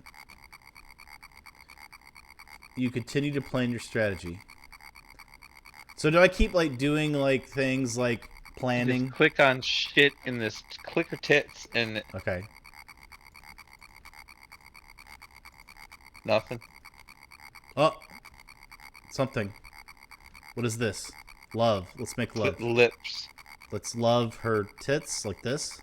Speaker 1: You continue to plan your strategy. So do I keep, like, doing, like, things like planning?
Speaker 2: Just click on shit in this. Click her tits and...
Speaker 1: Okay.
Speaker 2: Nothing.
Speaker 1: Oh! Something. What is this? Love. Let's make love.
Speaker 2: Lips.
Speaker 1: Let's love her tits like this.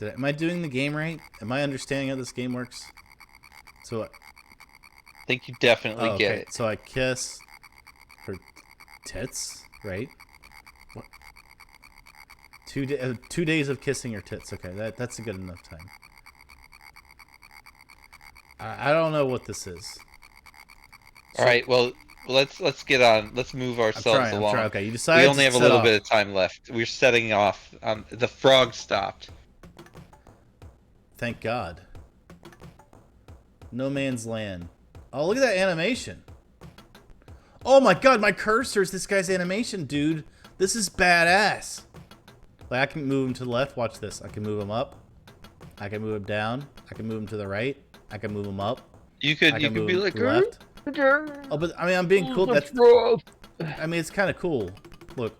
Speaker 1: Am I doing the game right? Am I understanding how this game works? So
Speaker 2: I think you definitely get it.
Speaker 1: So I kiss her tits, right? What? 2 days of kissing her tits. Okay, that's a good enough time. I don't know what this is.
Speaker 2: All right, well, let's get on. Let's move ourselves along.
Speaker 1: Okay, you decided.
Speaker 2: We only have a little bit of time left. We're setting off. The frog stopped.
Speaker 1: Thank God. No Man's Land. Oh, look at that animation. Oh my God, my cursor is this guy's animation, dude. This is badass. Like, I can move him to the left. Watch this. I can move him up. I can move him down. I can move him to the right. I can move him up.
Speaker 2: You could be like
Speaker 1: left. Oh, but I mean, I'm being cool. That's. I mean, it's kind of cool. Look.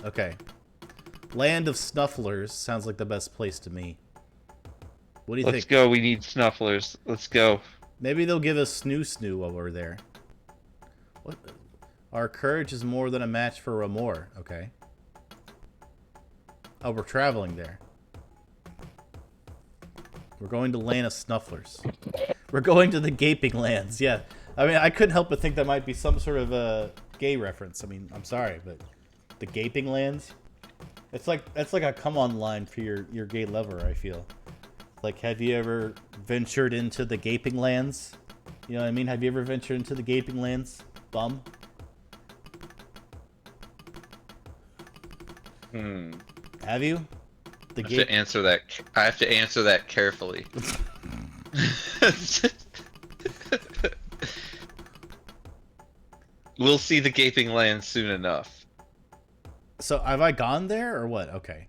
Speaker 1: Okay. Land of Snufflers sounds like the best place to me. What do you think?
Speaker 2: Let's go. We need Snufflers. Let's go.
Speaker 1: Maybe they'll give us Snoo while we're there. What? Our courage is more than a match for Ramor. Okay. Oh, we're traveling there. We're going to land of snufflers. We're going to the gaping lands. Yeah. I mean, I couldn't help but think that might be some sort of a gay reference. I mean, I'm sorry, but the gaping lands. That's like a come on line for your gay lover. I feel. Like, have you ever ventured into the gaping lands? You know what I mean? Have you ever ventured into the gaping lands, bum? Have you?
Speaker 2: I have to answer that. I have to answer that carefully. We'll see the gaping land soon enough.
Speaker 1: So, have I gone there or what? Okay.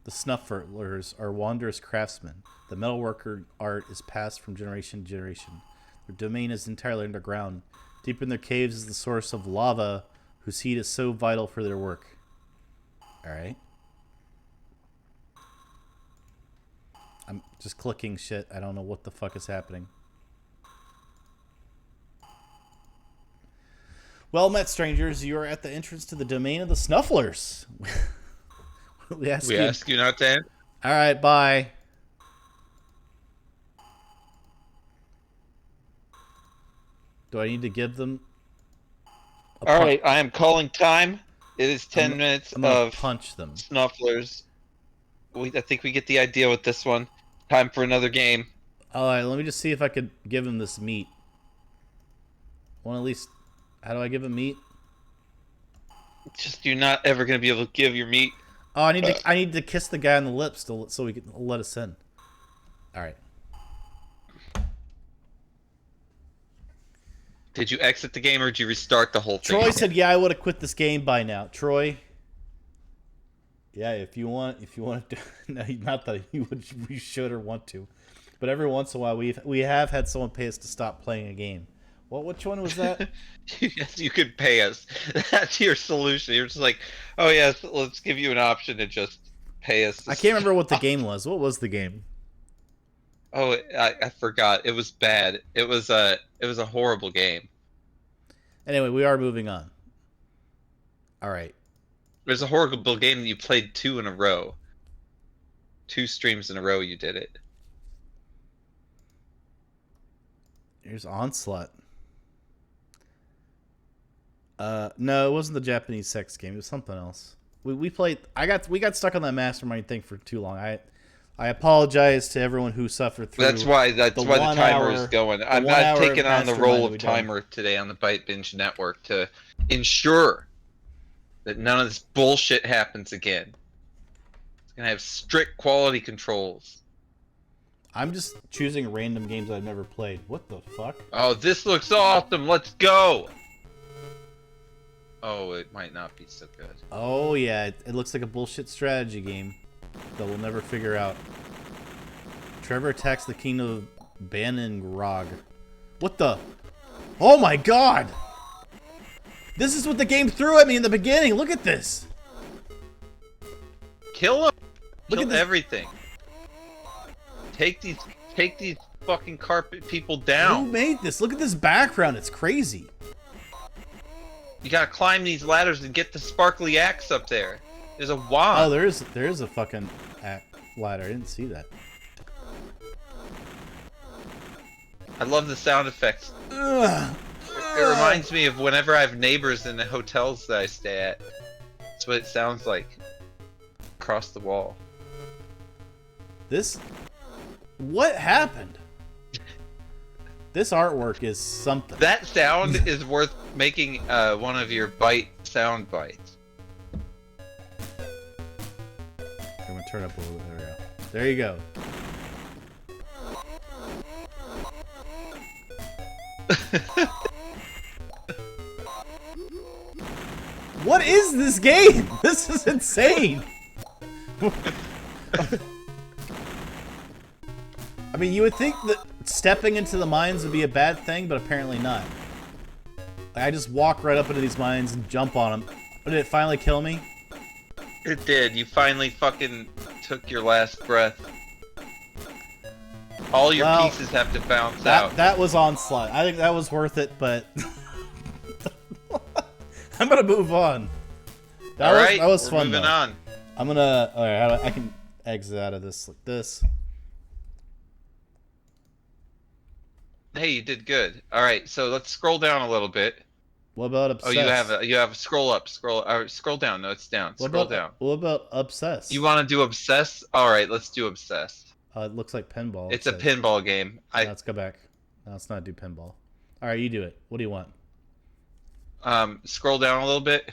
Speaker 1: The snufflers are wondrous craftsmen. The metalworker art is passed from generation to generation. Their domain is entirely underground. Deep in their caves is the source of lava, whose heat is so vital for their work. Alright. I'm just clicking shit. I don't know what the fuck is happening. Well met, strangers. You are at the entrance to the domain of the snufflers. We ask
Speaker 2: you not to answer.
Speaker 1: Alright, bye. Do I need to give them...
Speaker 2: Alright, I am calling time. It is 10 minutes of
Speaker 1: punch them.
Speaker 2: Snufflers. I think we get the idea with this one. Time for another game.
Speaker 1: Alright, let me just see if I could give him this meat. Well, at least... How do I give him meat?
Speaker 2: Just you're not ever going to be able to give your meat.
Speaker 1: Oh, I need to kiss the guy on the lips so he can let us in. Alright.
Speaker 2: Did you exit the game or did you restart the whole thing?
Speaker 1: Troy said, "Yeah, I would have quit this game by now." Troy, yeah, if you want to, no, not that we should or want to, but every once in a while we have had someone pay us to stop playing a game. Which one was that?
Speaker 2: Yes, you could pay us. That's your solution. You're just like, oh yes, let's give you an option to just pay us.
Speaker 1: I can't remember what the game was. What was the game?
Speaker 2: Oh, I forgot. It was bad. It was a horrible game.
Speaker 1: Anyway, we are moving on. All right.
Speaker 2: It was a horrible game that you played 2 in a row. 2 streams in a row you did it.
Speaker 1: Here's Onslaught. No, it wasn't the Japanese sex game. It was something else. We played. We got stuck on that mastermind thing for too long. I apologize to everyone who suffered through.
Speaker 2: That's why the timer is going. I'm not taking on the role of timer today on the BYTEBINGE network to ensure that none of this bullshit happens again. It's gonna have strict quality controls.
Speaker 1: I'm just choosing random games I've never played. What the fuck?
Speaker 2: Oh, this looks awesome. Let's go. Oh, it might not be so good.
Speaker 1: Oh yeah, it looks like a bullshit strategy game that we'll never figure out. Trevor attacks the kingdom of Banningrog. What the? Oh my god! This is what the game threw at me in the beginning. Look at this.
Speaker 2: Kill him. Kill everything. Take these fucking carpet people down.
Speaker 1: Who made this? Look at this background. It's crazy.
Speaker 2: You gotta climb these ladders and get the sparkly axe up there. There's a wand.
Speaker 1: Oh, there is a fucking ladder. I didn't see that.
Speaker 2: I love the sound effects. It reminds me of whenever I have neighbors in the hotels that I stay at. That's what it sounds like. Across the wall.
Speaker 1: What happened? This artwork is something.
Speaker 2: That sound is worth making one of your bite sound bites.
Speaker 1: I'm gonna turn up a little bit. There you go. What is this game? This is insane. I mean, you would think that stepping into the mines would be a bad thing, but apparently not. Like, I just walk right up into these mines and jump on them. Did it finally kill me?
Speaker 2: It did. You finally fucking took your last breath. All your pieces have to bounce out.
Speaker 1: That was Onslaught. I think that was worth it, but I'm gonna move on. That was fun.
Speaker 2: Moving on.
Speaker 1: I'm gonna. All right, I can exit out of this like this.
Speaker 2: Hey, you did good. All right, so let's scroll down a little bit.
Speaker 1: What about
Speaker 2: Oh, you have
Speaker 1: obsess?
Speaker 2: scroll up, scroll down. No, it's down. Scroll down.
Speaker 1: What about
Speaker 2: You
Speaker 1: obsess?
Speaker 2: want to do obsess? All right, let's do obsess.
Speaker 1: It looks like pinball. It
Speaker 2: It's a
Speaker 1: says.
Speaker 2: pinball game.
Speaker 1: Now let's go back. Now let's not do pinball. All right, you do it. What do you want?
Speaker 2: Scroll down a little bit.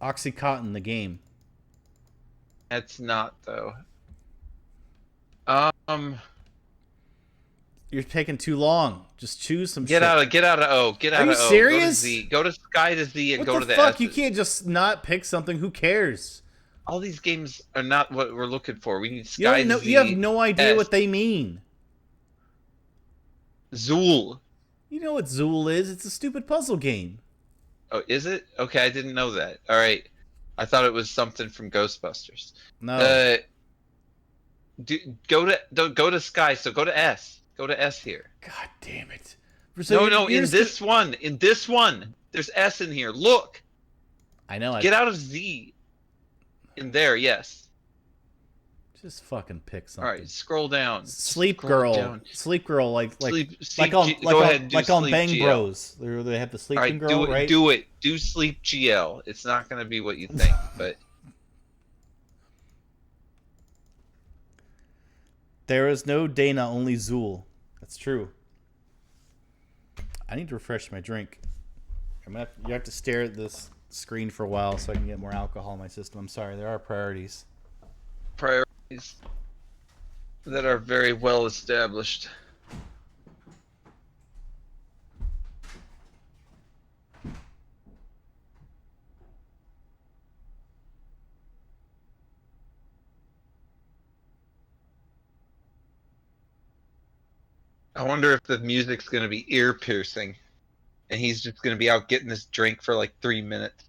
Speaker 1: Oxycontin, the game.
Speaker 2: That's not though.
Speaker 1: You're taking too long. Just choose some
Speaker 2: Get
Speaker 1: shit.
Speaker 2: out of O. Get
Speaker 1: Are
Speaker 2: out
Speaker 1: you
Speaker 2: of O. Go to
Speaker 1: serious?
Speaker 2: Z. Go to Sky to Z and
Speaker 1: What
Speaker 2: go
Speaker 1: the
Speaker 2: to the
Speaker 1: fuck? You
Speaker 2: S's.
Speaker 1: can't just not pick something. Who cares?
Speaker 2: All these games are not what we're looking for. We need
Speaker 1: You
Speaker 2: Sky
Speaker 1: don't
Speaker 2: to
Speaker 1: know.
Speaker 2: Z.
Speaker 1: You have no idea
Speaker 2: S.
Speaker 1: what they mean.
Speaker 2: Zool.
Speaker 1: You know what Zool is? It's a stupid puzzle game.
Speaker 2: Oh, is it? Okay, I didn't know that. All right. I thought it was something from Ghostbusters.
Speaker 1: No.
Speaker 2: Go to Sky. So go to S. Go to S here.
Speaker 1: God damn it.
Speaker 2: So no. In this one, there's S in here. Look.
Speaker 1: I know.
Speaker 2: Get out of Z. In there, yes.
Speaker 1: Just fucking pick something.
Speaker 2: All right, scroll down.
Speaker 1: Sleep
Speaker 2: Scroll
Speaker 1: Girl.
Speaker 2: down.
Speaker 1: Sleep Girl, like
Speaker 2: Go ahead,
Speaker 1: on Bang
Speaker 2: GL.
Speaker 1: Bros. They have the sleeping girl, right?
Speaker 2: Do it. Do Sleep GL. It's not gonna be what you think, but
Speaker 1: There is no Dana, only Zool. That's true. I need to refresh my drink. You have to stare at this screen for a while so I can get more alcohol in my system. I'm sorry, there are priorities.
Speaker 2: priorities that are very well established. I wonder if the music's going to be ear piercing and he's just going to be out getting this drink for like 3 minutes.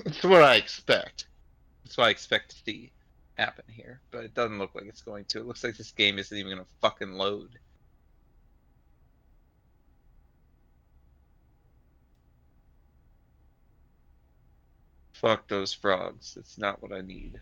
Speaker 2: That's what I expect. That's what I expect to see happen here, but it doesn't look like it's going to. It looks like this game isn't even going to fucking load. Fuck those frogs. It's not what I need.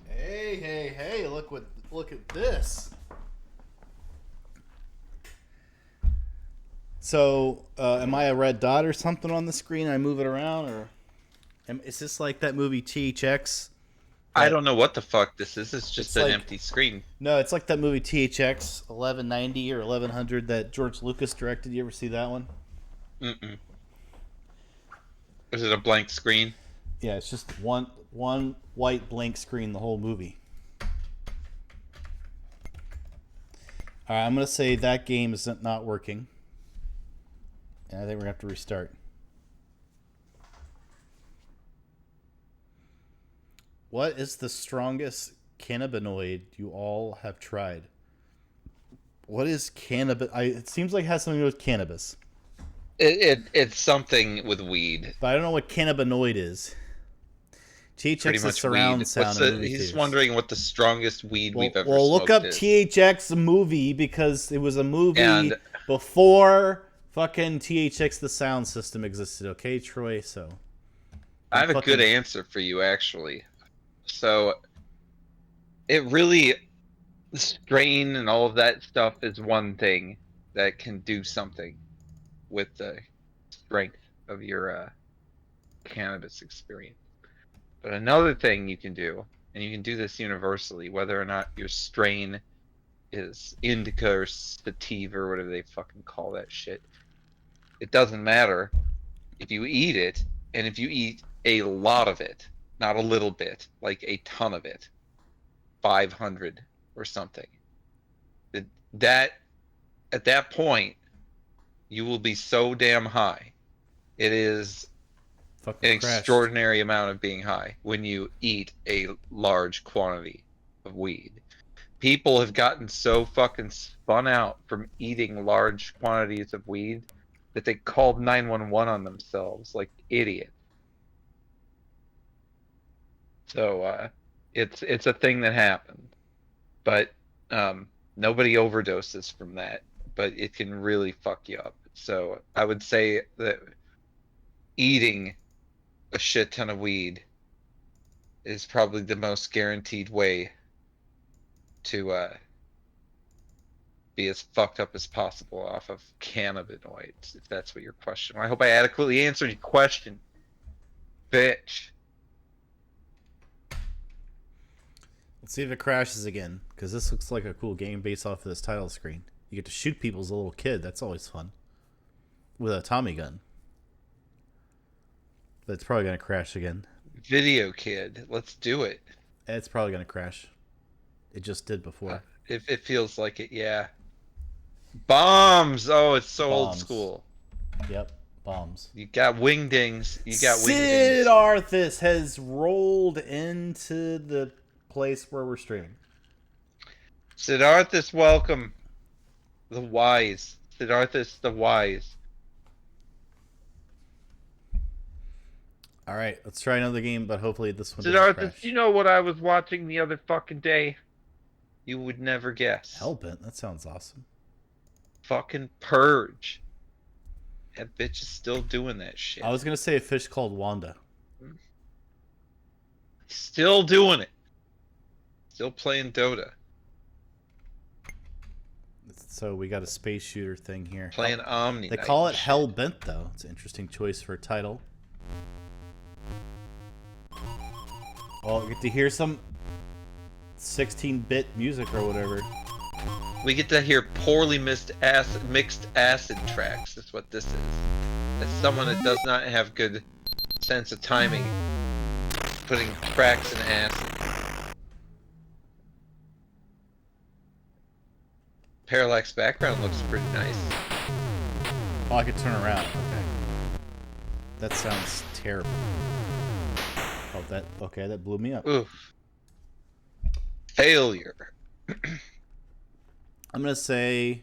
Speaker 1: Hey, look at this. So, am I a red dot or something on the screen? I move it around, or is this like that movie THX?
Speaker 2: I don't know what the fuck this is. It's just
Speaker 1: It's
Speaker 2: an
Speaker 1: like-
Speaker 2: empty screen.
Speaker 1: No, it's like that movie THX 1190 or 1100 that George Lucas directed. You ever see that one?
Speaker 2: Mm-mm. Is it a blank screen?
Speaker 1: Yeah, it's just one white blank screen the whole movie. All right, I'm gonna say that game is not working, and I think we're gonna have to restart. What is the strongest cannabinoid you all have tried? What is cannabis? It seems like it has something to do with cannabis,
Speaker 2: It's something with weed.
Speaker 1: but I don't know what cannabinoid is.
Speaker 2: Pretty
Speaker 1: THX is
Speaker 2: much
Speaker 1: surround
Speaker 2: weed.
Speaker 1: sound. in movie
Speaker 2: He's
Speaker 1: theaters.
Speaker 2: wondering what the strongest weed we've ever
Speaker 1: Well, look
Speaker 2: smoked
Speaker 1: up
Speaker 2: is.
Speaker 1: THX movie because it was a movie
Speaker 2: And-
Speaker 1: before fucking THX the sound system existed. Okay, Troy. So
Speaker 2: I have a good answer for you, actually. So, it really, the strain and all of that stuff is one thing that can do something with the strength of your cannabis experience. But another thing you can do, and you can do this universally, whether or not your strain is indica or sativa or whatever they fucking call that shit, it doesn't matter if you eat it, and if you eat a lot of it, not a little bit, like a ton of it, 500 or something, that at that point, you will be so damn high. It is
Speaker 1: Fucking
Speaker 2: an
Speaker 1: crashed.
Speaker 2: extraordinary amount of being high when you eat a large quantity of weed. People have gotten so fucking spun out from eating large quantities of weed that they called 911 on themselves like idiots. So it's a thing that happened, but nobody overdoses from that. But it can really fuck you up. So I would say that eating a shit ton of weed is probably the most guaranteed way to be as fucked up as possible off of cannabinoids, if that's what your question was. I hope I adequately answered your question, bitch.
Speaker 1: Let's see if it crashes again, because this looks like a cool game based off of this title screen. You get to shoot people as a little kid. That's always fun. With a Tommy gun. But it's probably going to crash again.
Speaker 2: Video kid, let's do it.
Speaker 1: It's probably going to crash. It just did before.
Speaker 2: It feels like it, yeah. Bombs! Oh, it's so old
Speaker 1: Bombs.
Speaker 2: school.
Speaker 1: Yep, bombs.
Speaker 2: You got wingdings. You got wingdings.
Speaker 1: Sid Arthas has rolled into the place where we're streaming.
Speaker 2: Siddharthas, welcome. The wise. Siddharthas the wise.
Speaker 1: All right, let's try another game, but hopefully this one doesn't
Speaker 2: Siddharthas,
Speaker 1: crash.
Speaker 2: you know what I was watching the other fucking day? You would never guess.
Speaker 1: Hellbent, that sounds awesome.
Speaker 2: Fucking Purge. That bitch is still doing that shit.
Speaker 1: I was going to say a fish called Wanda.
Speaker 2: Still doing it. Still playing Dota.
Speaker 1: So we got a space shooter thing here.
Speaker 2: Playing Omni.
Speaker 1: They call it Hellbent, though. It's an interesting choice for a title. Oh, we get to hear some 16-bit music or whatever.
Speaker 2: We get to hear poorly mixed acid tracks. That's what this is. As someone that does not have good sense of timing, putting cracks in acid. Parallax background looks pretty nice.
Speaker 1: Oh, I could turn around. Okay. That sounds terrible. Oh, that blew me up.
Speaker 2: Oof. Failure.
Speaker 1: I'm gonna say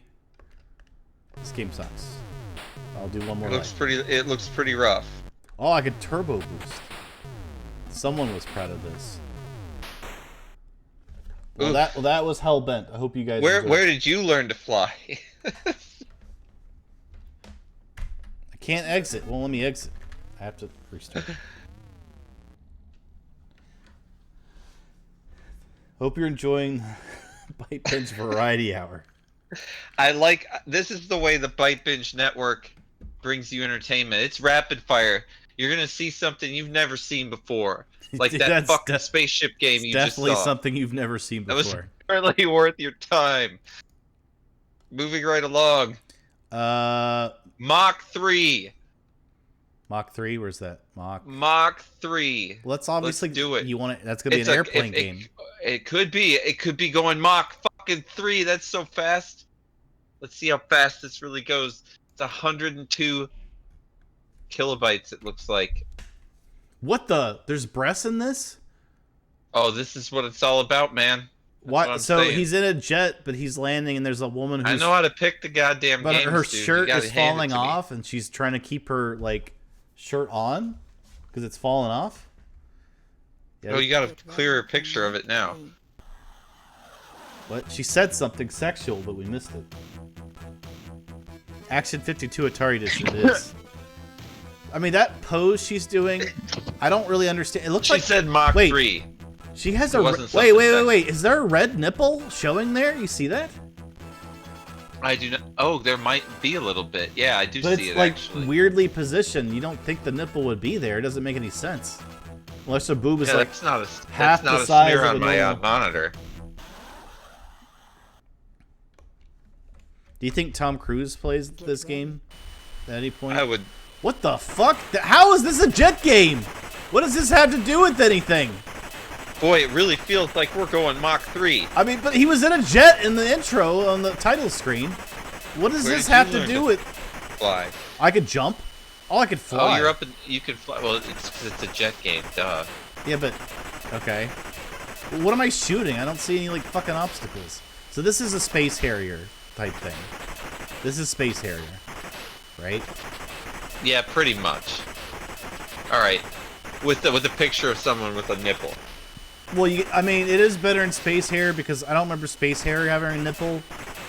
Speaker 1: this game sucks. I'll do one more.
Speaker 2: It looks pretty rough.
Speaker 1: Oh, I could turbo boost. Someone was proud of this. Well, that was Hellbent. I hope you guys.
Speaker 2: Where did you learn to fly?
Speaker 1: I can't exit. Won't let me exit. I have to restart. Hope you're enjoying Byte Binge Variety Hour.
Speaker 2: This is the way the Byte Binge Network brings you entertainment. It's rapid fire. You're gonna see something you've never seen before, like that fucking spaceship game you just saw.
Speaker 1: Definitely something you've never seen before.
Speaker 2: That was really worth your time. Moving right along. Mach 3.
Speaker 1: Mach 3, where's that?
Speaker 2: Mach 3.
Speaker 1: Let's obviously
Speaker 2: do it.
Speaker 1: You want it? That's gonna be an airplane game.
Speaker 2: It could be. It could be going Mach fucking 3. That's so fast. Let's see how fast this really goes. It's 102 kilobytes. It looks like.
Speaker 1: What the? There's breasts in this?
Speaker 2: Oh, this is what it's all about, man.
Speaker 1: What? So he's in a jet, but he's landing, and there's a woman who's...
Speaker 2: I know how to pick the goddamn games,
Speaker 1: her
Speaker 2: dude.
Speaker 1: shirt is falling off, and she's trying to keep her shirt on because it's falling off.
Speaker 2: Yeah, oh, you got a clearer picture of it now.
Speaker 1: What? She said something sexual, but we missed it. Action 52 Atari Edition it is. I mean, that pose she's doing, I don't really understand. It looks like...
Speaker 2: She said Mach 3.
Speaker 1: She has a... Wait. Is there a red nipple showing there? You see that?
Speaker 2: I do not... Oh, there might be a little bit. Yeah, I do see it, actually.
Speaker 1: But it's, weirdly positioned. You don't think the nipple would be there. It doesn't make any sense. Unless the boob is, half the size
Speaker 2: smear
Speaker 1: of
Speaker 2: on my monitor.
Speaker 1: Do you think Tom Cruise plays this game at any point?
Speaker 2: I would...
Speaker 1: What the fuck? How is this a jet game? What does this have to do with anything?
Speaker 2: Boy, it really feels like we're going Mach 3.
Speaker 1: I mean, but he was in a jet in the intro on the title screen. What does
Speaker 2: Where
Speaker 1: this
Speaker 2: did you
Speaker 1: have to
Speaker 2: learn
Speaker 1: do
Speaker 2: to
Speaker 1: with?
Speaker 2: fly?
Speaker 1: I could jump. Oh, I could fly.
Speaker 2: Oh, you're up and you can fly. Well, it's 'cause it's a jet game, duh.
Speaker 1: Yeah, but okay. What am I shooting? I don't see any like fucking obstacles. So this is a Space Harrier type thing. This is Space Harrier, right?
Speaker 2: Yeah, pretty much. All right, with the picture of someone with a nipple.
Speaker 1: Well, I mean, it is better in Space Harrier because I don't remember Space Harrier having a nipple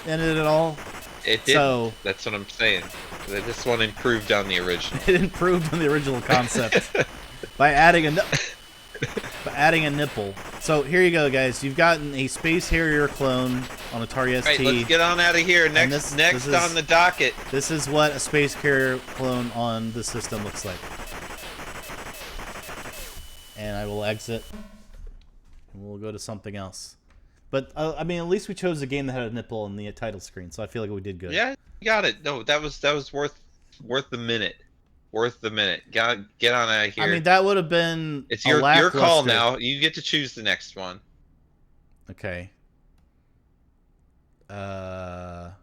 Speaker 1: in it at all.
Speaker 2: It did.
Speaker 1: So
Speaker 2: that's what I'm saying. This one improved on the original.
Speaker 1: it improved on the original concept by adding a nipple. So here you go, guys. You've gotten a Space Harrier clone on Atari ST.
Speaker 2: All right, let's get on out of here. Next on the docket.
Speaker 1: This is what a Space Harrier clone on the system looks like. And I will exit. And we'll go to something else. But I mean, at least we chose a game that had a nipple on the title screen, so I feel like we did good.
Speaker 2: Yeah, you got it. No, that was worth the minute. Worth the minute. Get on out of here.
Speaker 1: I mean, that would have been.
Speaker 2: It's your call now. You get to choose the next one.
Speaker 1: Okay. Marblem?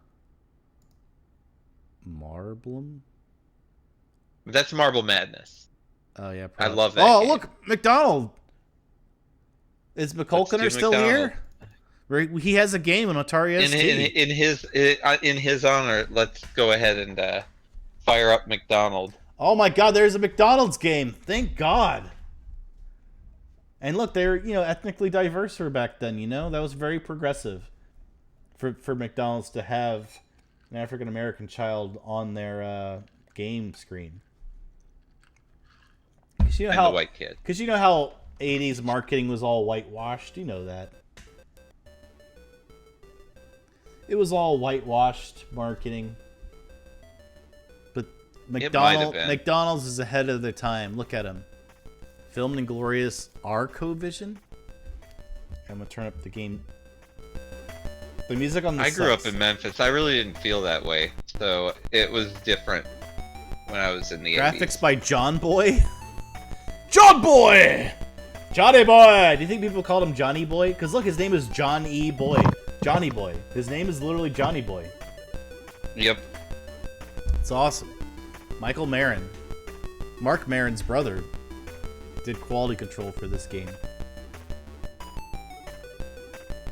Speaker 2: That's Marble Madness.
Speaker 1: Oh yeah,
Speaker 2: I love that.
Speaker 1: Oh
Speaker 2: game.
Speaker 1: look, McDonald. Is McCulkiner still here? He has a game on Atari ST.
Speaker 2: In his honor, let's go ahead and fire up McDonald.
Speaker 1: Oh my God, there's a McDonald's game. Thank God. And look, they're ethnically diverse for back then. That was very progressive for McDonald's to have an African American child on their game screen. Because
Speaker 2: And the white kid.
Speaker 1: Because you know how 80s marketing was all whitewashed. You know that. It was all whitewashed marketing. But McDonald's is ahead of their time. Look at him. Filmed in glorious Arcovision. I'm gonna turn up the game. The music on the
Speaker 2: I grew up in Memphis. I really didn't feel that way. So it was different when I was in the
Speaker 1: graphics
Speaker 2: 80s.
Speaker 1: by John Boy. John Boy! Johnny Boy! Do you think people called him Johnny Boy? Because look, his name is John E. Boy. Johnny Boy. His name is literally Johnny Boy.
Speaker 2: Yep.
Speaker 1: It's awesome. Michael Marin. Mark Marin's brother did quality control for this game.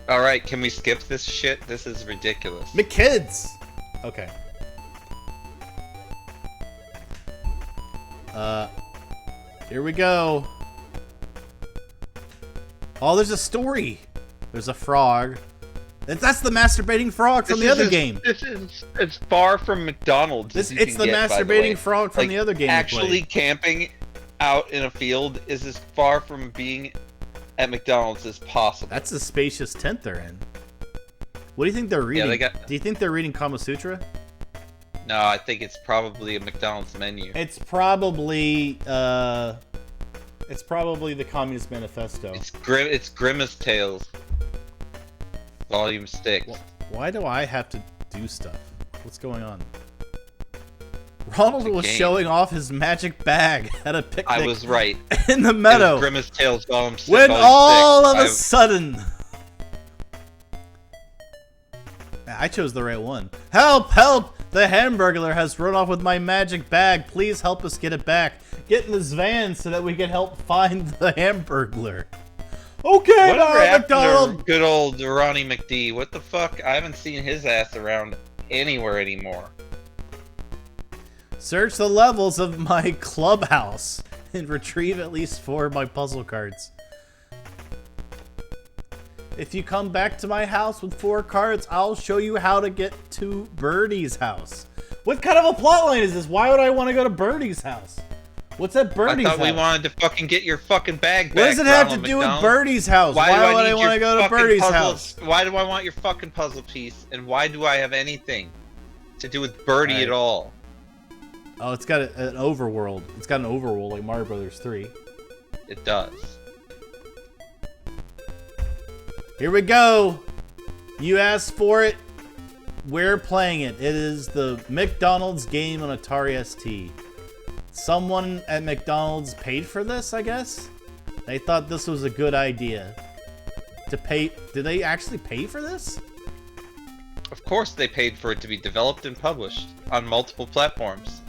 Speaker 2: Alright, can we skip this shit? This is ridiculous.
Speaker 1: McKids! Okay. Here we go. Oh, there's a story. There's a frog. That's the masturbating frog from the other game.
Speaker 2: This is as far from McDonald's.
Speaker 1: It's the masturbating frog from the other game.
Speaker 2: Actually, camping out in a field is as far from being at McDonald's as possible.
Speaker 1: That's a spacious tent they're in. What do you think they're reading? Do you think they're reading Kama Sutra?
Speaker 2: No, I think it's probably a McDonald's menu.
Speaker 1: It's probably the Communist Manifesto.
Speaker 2: It's Grimace Tales. Volume 6.
Speaker 1: Why do I have to do stuff? What's going on? Ronald was showing off his magic bag at a picnic.
Speaker 2: I was right.
Speaker 1: In the meadow.
Speaker 2: It was Grimace Tales Volume 6.
Speaker 1: When all of a sudden... I chose the right one. Help! Help! The Hamburglar has run off with my magic bag. Please help us get it back. Get in this van so that we can help find the Hamburglar. Okay, McDonald!
Speaker 2: Good old Ronnie McD. What the fuck? I haven't seen his ass around anywhere anymore.
Speaker 1: Search the levels of my clubhouse and retrieve at least 4 of my puzzle cards. If you come back to my house with 4 cards, I'll show you how to get to Birdie's house. What kind of a plotline is this? Why would I want to go to Birdie's house? What's at Birdie's house?
Speaker 2: I thought we wanted to fucking get your fucking bag back.
Speaker 1: What does it have to do with Birdie's house? Why would I want to go to Birdie's house?
Speaker 2: Why do I want your fucking puzzle piece? And why do I have anything to do with Birdie at all?
Speaker 1: Oh, it's got an overworld. It's got an overworld like Mario Brothers 3.
Speaker 2: It does.
Speaker 1: Here we go. You asked for it. We're playing it. It is the McDonald's game on Atari ST. Someone at McDonald's paid for this, I guess? They thought this was a good idea. To pay... Did they actually pay for this?
Speaker 2: Of course they paid for it to be developed and published on multiple platforms.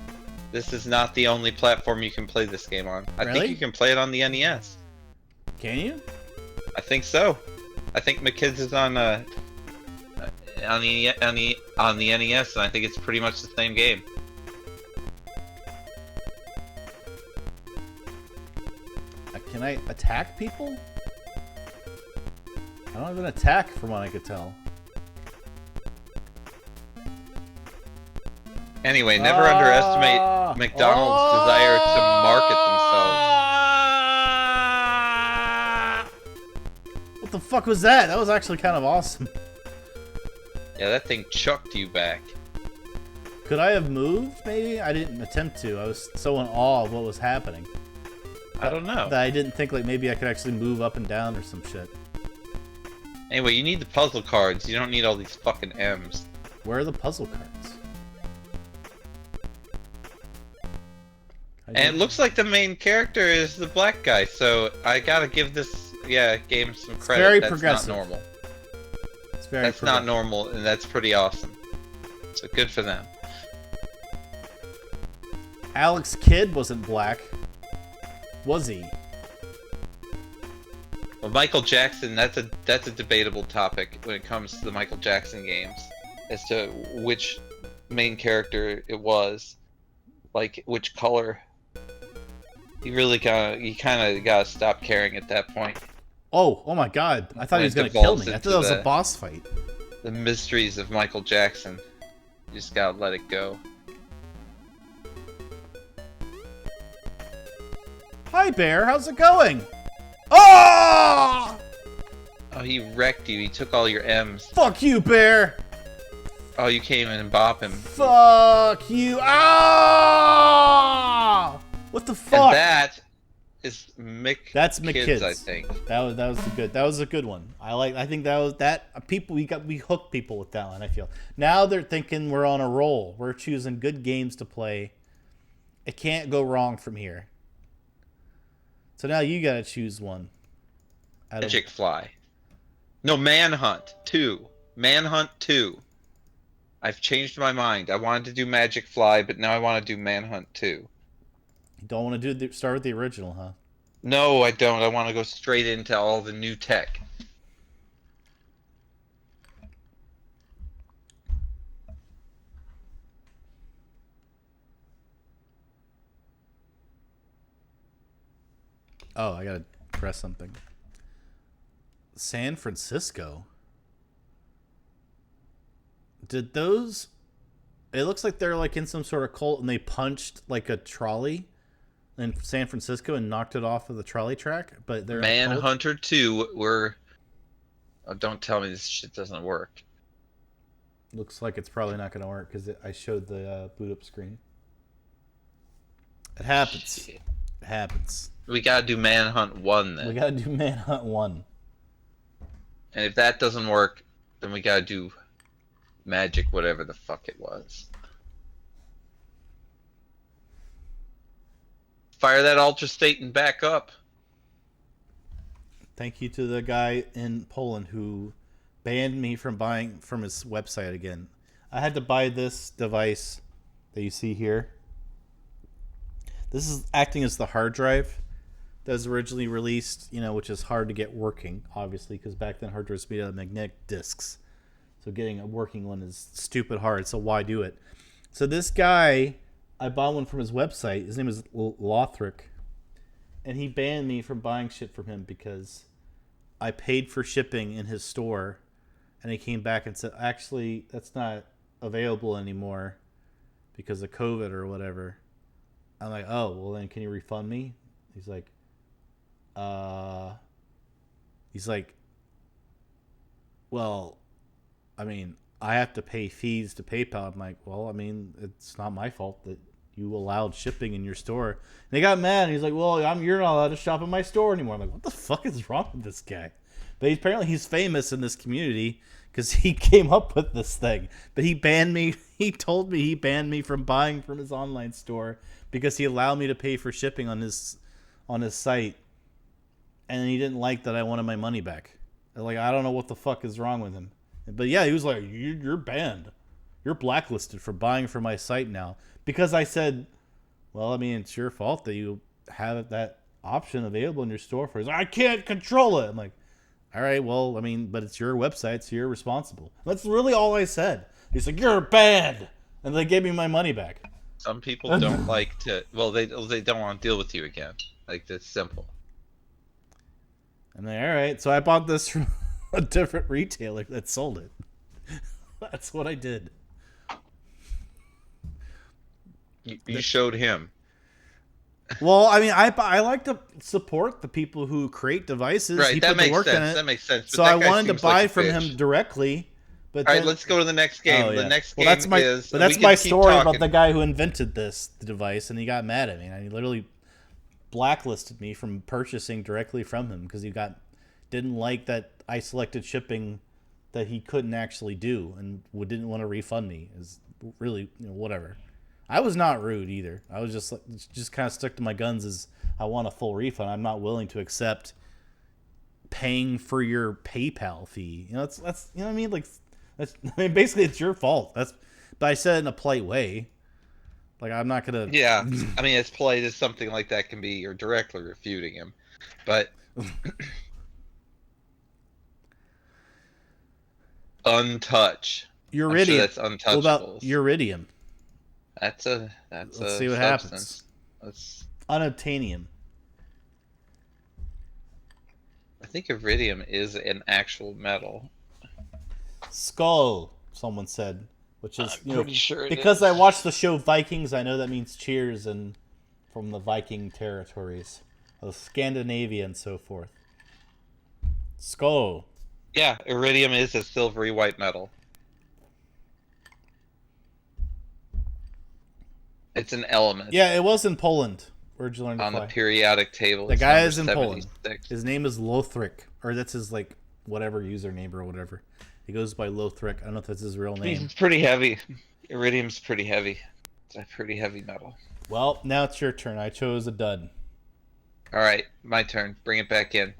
Speaker 2: This is not the only platform you can play this game on. I
Speaker 1: Really?
Speaker 2: think you can play it on the NES.
Speaker 1: Can you?
Speaker 2: I think so. I think McKids is on the NES, and I think it's pretty much the same game.
Speaker 1: Can I attack people? I don't even attack from what I could tell.
Speaker 2: Anyway, never underestimate McDonald's desire to market themselves.
Speaker 1: What the fuck was that? That was actually kind of awesome.
Speaker 2: Yeah, that thing chucked you back.
Speaker 1: Could I have moved, maybe? I didn't attempt to. I was so in awe of what was happening.
Speaker 2: I don't know.
Speaker 1: That I didn't think like maybe I could actually move up and down or some shit.
Speaker 2: Anyway, you need the puzzle cards. You don't need all these fucking M's.
Speaker 1: Where are the puzzle cards?
Speaker 2: And it looks like the main character is the black guy, so I gotta give this game some credit.
Speaker 1: Very
Speaker 2: that's
Speaker 1: progressive.
Speaker 2: Not normal.
Speaker 1: It's very
Speaker 2: That's not normal, and that's pretty awesome. So good for them.
Speaker 1: Alex Kidd wasn't black. Was he?
Speaker 2: Well, Michael Jackson, that's a debatable topic when it comes to the Michael Jackson games, as to which main character it was, like which color. You kind of gotta stop caring at that point.
Speaker 1: Oh my God! I thought he was gonna kill
Speaker 2: devolves
Speaker 1: me. I
Speaker 2: into
Speaker 1: thought that was a boss fight.
Speaker 2: The mysteries of Michael Jackson. You just gotta let it go.
Speaker 1: Hi, Bear. How's it going? Oh!
Speaker 2: Oh, he wrecked you. He took all your M's.
Speaker 1: Fuck you, Bear.
Speaker 2: Oh, you came in and bop him.
Speaker 1: Fuck you. Ah! What the fuck?
Speaker 2: And that is
Speaker 1: That's McKids.
Speaker 2: I think.
Speaker 1: That was a good one. I think people we hooked people with that one, I feel. Now they're thinking we're on a roll. We're choosing good games to play. It can't go wrong from here. So now you gotta choose one.
Speaker 2: Magic Fly. No, Manhunt 2. Manhunt 2. I've changed my mind. I wanted to do Magic Fly, but now I want to do Manhunt 2.
Speaker 1: You don't want to start with the original, huh?
Speaker 2: No, I don't. I want to go straight into all the new tech.
Speaker 1: Oh, I gotta press something. San Francisco. Did those... It looks like they're like in some sort of cult and they punched like a trolley in San Francisco and knocked it off of the trolley track, but they're
Speaker 2: Manhunter 2 were... Oh, don't tell me this shit doesn't work.
Speaker 1: Looks like it's probably not going to work because I showed the boot up screen. It happens.
Speaker 2: Shit.
Speaker 1: It happens.
Speaker 2: We gotta do Manhunt 1 then.
Speaker 1: We got to do Manhunt 1.
Speaker 2: And if that doesn't work, then we gotta do Magic whatever the fuck it was. Fire that Ultra State and back up.
Speaker 1: Thank you to the guy in Poland who banned me from buying from his website again. I had to buy this device that you see here. This is acting as the hard drive that was originally released, which is hard to get working, obviously, because back then hard drives made out of magnetic discs. So getting a working one is stupid hard, so why do it? So this guy, I bought one from his website. His name is Lothric. And he banned me from buying shit from him because I paid for shipping in his store. And he came back and said, actually, that's not available anymore because of COVID or whatever. I'm like, oh, well then can you refund me? He's like, well, I mean, I have to pay fees to PayPal. I'm like, well, I mean, it's not my fault that you allowed shipping in your store. And they got mad. And he's like, well, you're not allowed to shop in my store anymore. I'm like, what the fuck is wrong with this guy? But apparently he's famous in this community because he came up with this thing. But he banned me. He told me he banned me from buying from his online store because he allowed me to pay for shipping on his site. And he didn't like that I wanted my money back. Like, I don't know what the fuck is wrong with him. But yeah, he was like, "You're banned. You're blacklisted for buying from my site now." Because I said, "Well, I mean, it's your fault that you have that option available in your store for." He's like, "I can't control it." I'm like, "All right, well, I mean, but it's your website, so you're responsible." That's really all I said. He's like, "You're banned," and they gave me my money back.
Speaker 2: Some people don't like to. Well, they don't want to deal with you again. Like, that's simple.
Speaker 1: I'm like, all right. So I bought this from a different retailer that sold it. That's what I did.
Speaker 2: You showed him.
Speaker 1: Well, I mean, I like to support the people who create devices.
Speaker 2: Right,
Speaker 1: He
Speaker 2: that
Speaker 1: put the
Speaker 2: makes
Speaker 1: work in
Speaker 2: sense.
Speaker 1: it.
Speaker 2: That makes sense. But
Speaker 1: So
Speaker 2: that
Speaker 1: I
Speaker 2: guy
Speaker 1: wanted to
Speaker 2: seems
Speaker 1: buy
Speaker 2: like a
Speaker 1: from
Speaker 2: bitch.
Speaker 1: him directly. But
Speaker 2: All
Speaker 1: then,
Speaker 2: right, let's go to the next game.
Speaker 1: Oh, yeah.
Speaker 2: The next
Speaker 1: well,
Speaker 2: game
Speaker 1: that's my,
Speaker 2: is.
Speaker 1: But that's
Speaker 2: we
Speaker 1: my
Speaker 2: can keep
Speaker 1: story
Speaker 2: talking.
Speaker 1: about the guy who invented this device, and he got mad at me. And he literally blacklisted me from purchasing directly from him because he didn't like that I selected shipping that he couldn't actually do and didn't want to refund me. Is really whatever. I was not rude either. I was just kind of stuck to my guns. As I want a full refund. I'm not willing to accept paying for your PayPal fee. That's you know what I mean. Like basically it's your fault. But I said it in a polite way. Like I'm not gonna.
Speaker 2: Yeah, I mean, as polite as something like that can be, you're directly refuting him. But untouch.
Speaker 1: Uridium.
Speaker 2: I'm sure that's untouchable.
Speaker 1: What about uridium?
Speaker 2: Let's
Speaker 1: see what happens. Unobtainium.
Speaker 2: I think iridium is an actual metal.
Speaker 1: Skull, someone said, which is
Speaker 2: sure
Speaker 1: because I watched the show Vikings. I know that means cheers and from the Viking territories of Scandinavia and so forth. Skull.
Speaker 2: Yeah, iridium is a silvery white metal. It's an element.
Speaker 1: Yeah, it was in Poland. Where'd you learn to
Speaker 2: on
Speaker 1: fly?
Speaker 2: the periodic table.
Speaker 1: The guy is in
Speaker 2: 76.
Speaker 1: Poland. His name is Lothric, or that's his like whatever username or whatever. He goes by Lothric. I don't know if that's his real name.
Speaker 2: It's pretty heavy. Iridium's pretty heavy. It's a pretty heavy metal.
Speaker 1: Well, now it's your turn. I chose a dud.
Speaker 2: All right, my turn. Bring it back in.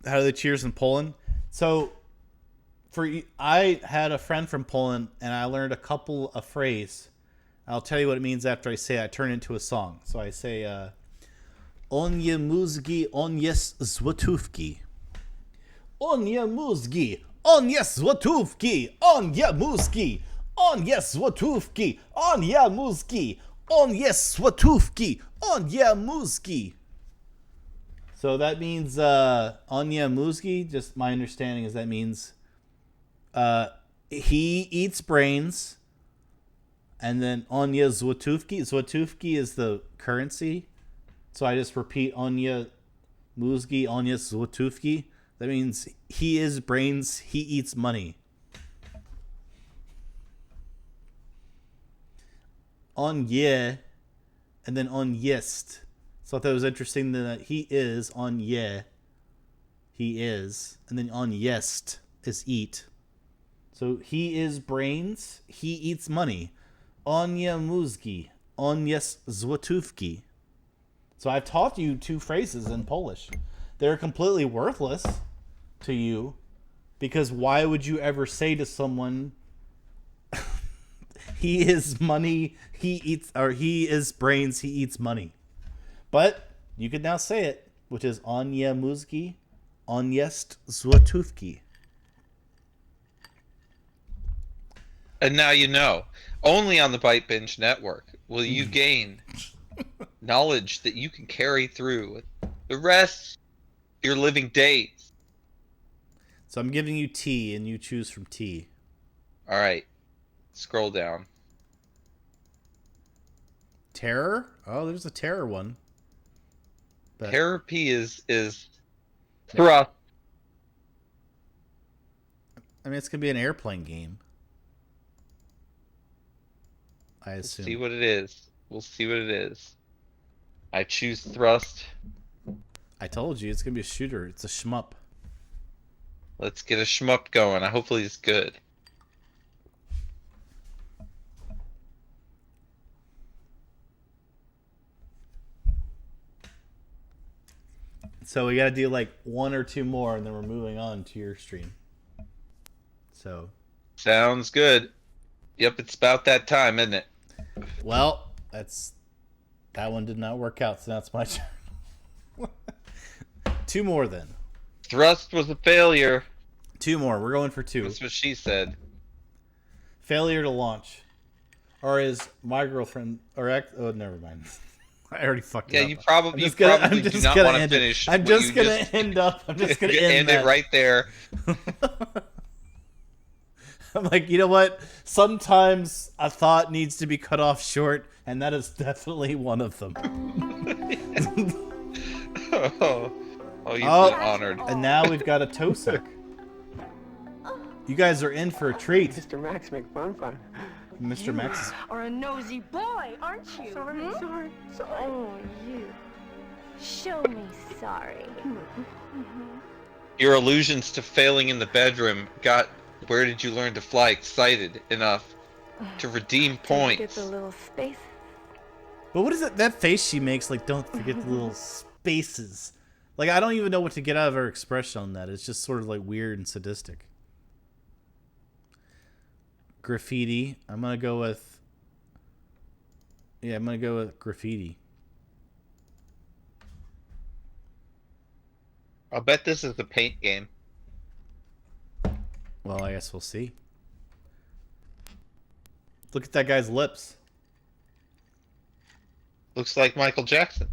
Speaker 1: How do they cheers in Poland? So, I had a friend from Poland, and I learned a couple of phrases. I'll tell you what it means after I say it. I turn it into a song. So I say, Onye mózgi, onye złotówki. Onye mózgi, onye złotówki. Onye mózgi, onye złotówki. Onye mózgi, onye złotówki. Onye mózgi. So that means onye mózgi. Just my understanding is that means he eats brains. And then Onya Złotówki. Złotówki is the currency. So I just repeat Onya Mózgi, Onya Złotówki. That means he is brains, he eats money. Onye, and then Onyest. So I thought it was interesting that he is Onye. He is. And then Onyest is eat. So he is brains, he eats money. Onya mózgi, onyes złotówki. So I've taught you two phrases in Polish. They're completely worthless to you because why would you ever say to someone, he is money, he eats, or he is brains, he eats money? But you can now say it, which is Onya mózgi, onyest złotówki.
Speaker 2: And now you know. Only on the BYTEBINGE network will you gain knowledge that you can carry through the rest of your living days.
Speaker 1: So I'm giving you T, and you choose from T.
Speaker 2: All right. Scroll down.
Speaker 1: Terror? Oh, there's a terror one. But
Speaker 2: Terror P is thrust.
Speaker 1: I mean, it's gonna be an airplane game. I
Speaker 2: Let's
Speaker 1: assume.
Speaker 2: see what it is. We'll see what it is. I choose thrust.
Speaker 1: I told you it's gonna be a shooter. It's a shmup.
Speaker 2: Let's get a shmup going. Hopefully it's good.
Speaker 1: So we got to do like one or two more, and then we're moving on to your stream. So.
Speaker 2: Sounds good. Yep, it's about that time, isn't it?
Speaker 1: Well, that one did not work out, so now it's my turn. Two more then.
Speaker 2: Thrust was a failure.
Speaker 1: Two more. We're going for two.
Speaker 2: That's what she said.
Speaker 1: Failure to launch. Or is my girlfriend... Oh, never mind. I already fucked it up.
Speaker 2: Yeah, you probably do not want to finish.
Speaker 1: I'm just going to end
Speaker 2: it right there.
Speaker 1: I'm like, you know what? Sometimes a thought needs to be cut off short, and that is definitely one of them.
Speaker 2: You've been honored.
Speaker 1: And now we've got a Tosek. You guys are in for a treat.
Speaker 3: Mr. Max makes fun.
Speaker 1: Mr. Max is...
Speaker 4: are a nosy boy, aren't you?
Speaker 3: Sorry.
Speaker 4: Oh, you. Show me sorry.
Speaker 2: Your allusions to failing in the bedroom got Where Did You Learn to Fly excited enough to redeem
Speaker 4: Get
Speaker 2: points.
Speaker 4: the little space.
Speaker 1: But what is it? That face she makes, like, don't forget the little spaces. Like, I don't even know what to get out of her expression on that. It's just sort of, like, weird and sadistic. Graffiti. I'm going to go with... Yeah, I'm going to go with graffiti.
Speaker 2: I'll bet this is the paint game.
Speaker 1: Well, I guess we'll see. Look at that guy's lips.
Speaker 2: Looks like Michael Jackson.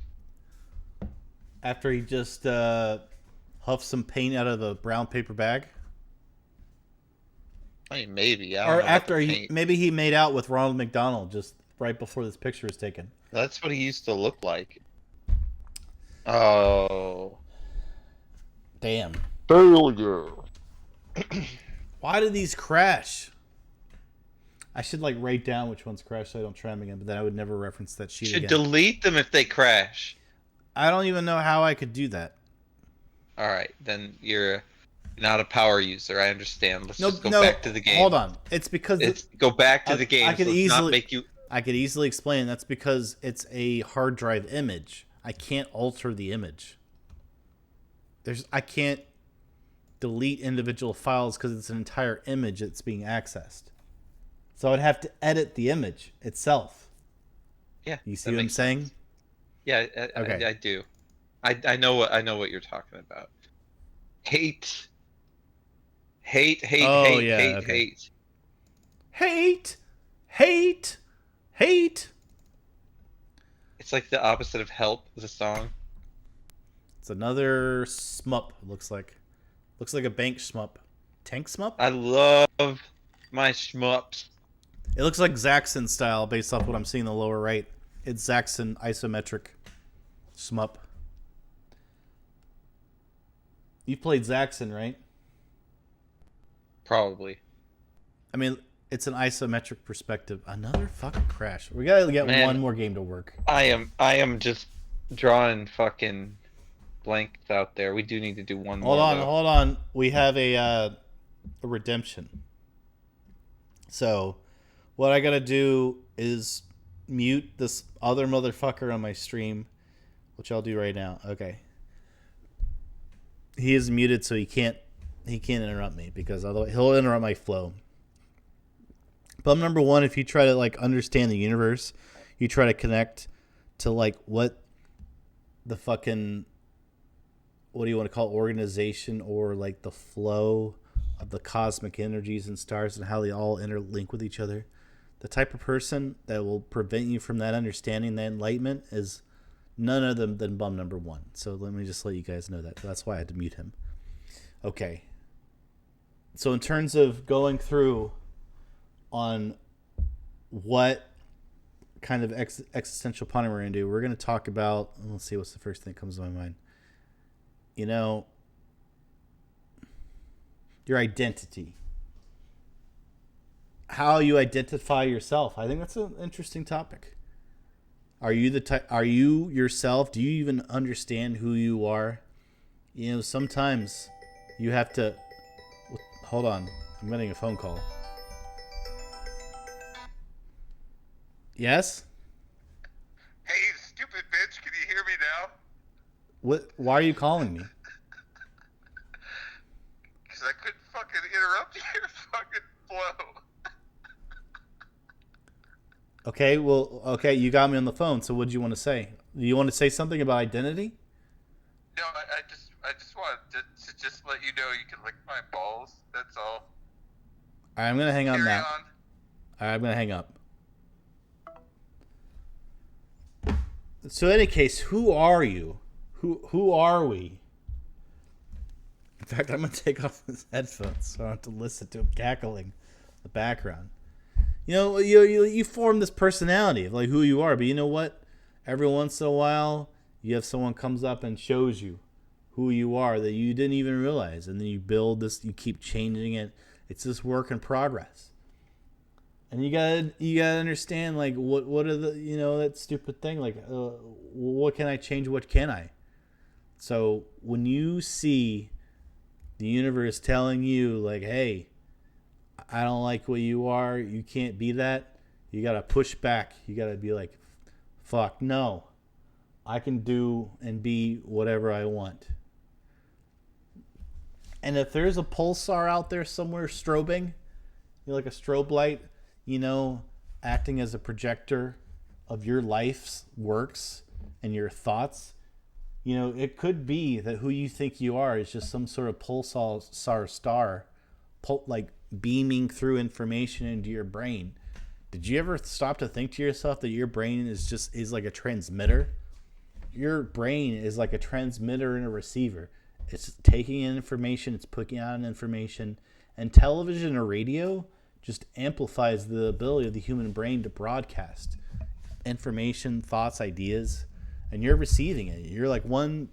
Speaker 1: After he just huffed some paint out of the brown paper bag.
Speaker 2: I mean, maybe. I don't
Speaker 1: Or
Speaker 2: know about
Speaker 1: after
Speaker 2: the
Speaker 1: he
Speaker 2: paint.
Speaker 1: maybe he made out with Ronald McDonald just right before this picture was taken.
Speaker 2: That's what he used to look like. Oh.
Speaker 1: Damn.
Speaker 2: Failure.
Speaker 1: Why did these crash? I should like write down which ones crashed so I don't try them again, but then I would never reference that sheet
Speaker 2: Should
Speaker 1: again.
Speaker 2: delete them if they crash.
Speaker 1: I don't even know how I could do that.
Speaker 2: Alright, then you're not a power user. I understand. Let's just go back to the game.
Speaker 1: Hold on. It's because
Speaker 2: Go back to the game.
Speaker 1: I could
Speaker 2: Let's
Speaker 1: easily
Speaker 2: not make you...
Speaker 1: I could easily explain that's because it's a hard drive image. I can't alter the image. I can't delete individual files because it's an entire image that's being accessed. So I'd have to edit the image itself.
Speaker 2: Yeah.
Speaker 1: You see what I'm saying?
Speaker 2: Sense. Yeah,
Speaker 1: Okay.
Speaker 2: I do. I know what you're talking about. Hate. Hate.
Speaker 1: Oh, yeah, okay. Hate.
Speaker 2: It's like the opposite of help, the song.
Speaker 1: It's another shmup, it looks like. Looks like a bank shmup. Tank shmup?
Speaker 2: I love my shmups.
Speaker 1: It looks like Zaxxon style based off what I'm seeing in the lower right. It's Zaxxon isometric shmup. You've played Zaxxon, right?
Speaker 2: Probably.
Speaker 1: I mean, it's an isometric perspective. Another fucking crash. We gotta get one more game to work.
Speaker 2: I am just drawing fucking blanks out there. We do need to do one more.
Speaker 1: Hold on. We have a redemption. So, what I gotta do is mute this other motherfucker on my stream, which I'll do right now. Okay. He is muted, so he can't interrupt me because otherwise he'll interrupt my flow. Bumnumba1, if you try to like understand the universe, you try to connect to like what the fucking, what do you want to call it, organization or like the flow of the cosmic energies and stars and how they all interlink with each other. The type of person that will prevent you from that understanding, that enlightenment, is none other than Bumnumba1. So let me just let you guys know that. That's why I had to mute him. Okay. So in terms of going through on what kind of existential pondering we're going to do, we're going to talk about, let's see what's the first thing that comes to my mind. You know, your identity. How you identify yourself. I think that's an interesting topic. Are you the type? Are you yourself? Do you even understand who you are? You know, sometimes you have to. Hold on, I'm getting a phone call. Yes.
Speaker 5: Hey, stupid bitch! Can you hear me now?
Speaker 1: What? Why are you calling me?
Speaker 2: Because I couldn't fucking interrupt your fucking flow.
Speaker 1: Okay, well, okay, you got me on the phone. So what do you want to say? Do you want to say something about identity?
Speaker 2: No, I just wanted to just let you know you can lick my balls. That's all.
Speaker 1: All right, I'm gonna hang up
Speaker 2: Carry
Speaker 1: now.
Speaker 2: on.
Speaker 1: All right, I'm gonna hang up. So in any case, who are you? Who are we? In fact, I'm gonna take off his headphones so I don't have to listen to him cackling in the background. You know, you form this personality of like who you are, but you know what? Every once in a while, you have someone comes up and shows you who you are that you didn't even realize, and then you build this. You keep changing it. It's this work in progress, and you gotta understand like what are the that stupid thing like what can I change? What can I? So when you see the universe telling you like, hey, I don't like what you are, you can't be that, you gotta push back. You gotta be like, fuck no, I can do and be whatever I want. And if there's a pulsar out there somewhere strobing, like a strobe light, acting as a projector of your life's works and your thoughts, it could be that who you think you are is just some sort of pulsar star, like beaming through information into your brain. Did you ever stop to think to yourself that your brain is like a transmitter? Your brain is like a transmitter and a receiver. It's taking in information, it's putting out information, and television or radio just amplifies the ability of the human brain to broadcast information, thoughts, ideas, and you're receiving it. You're like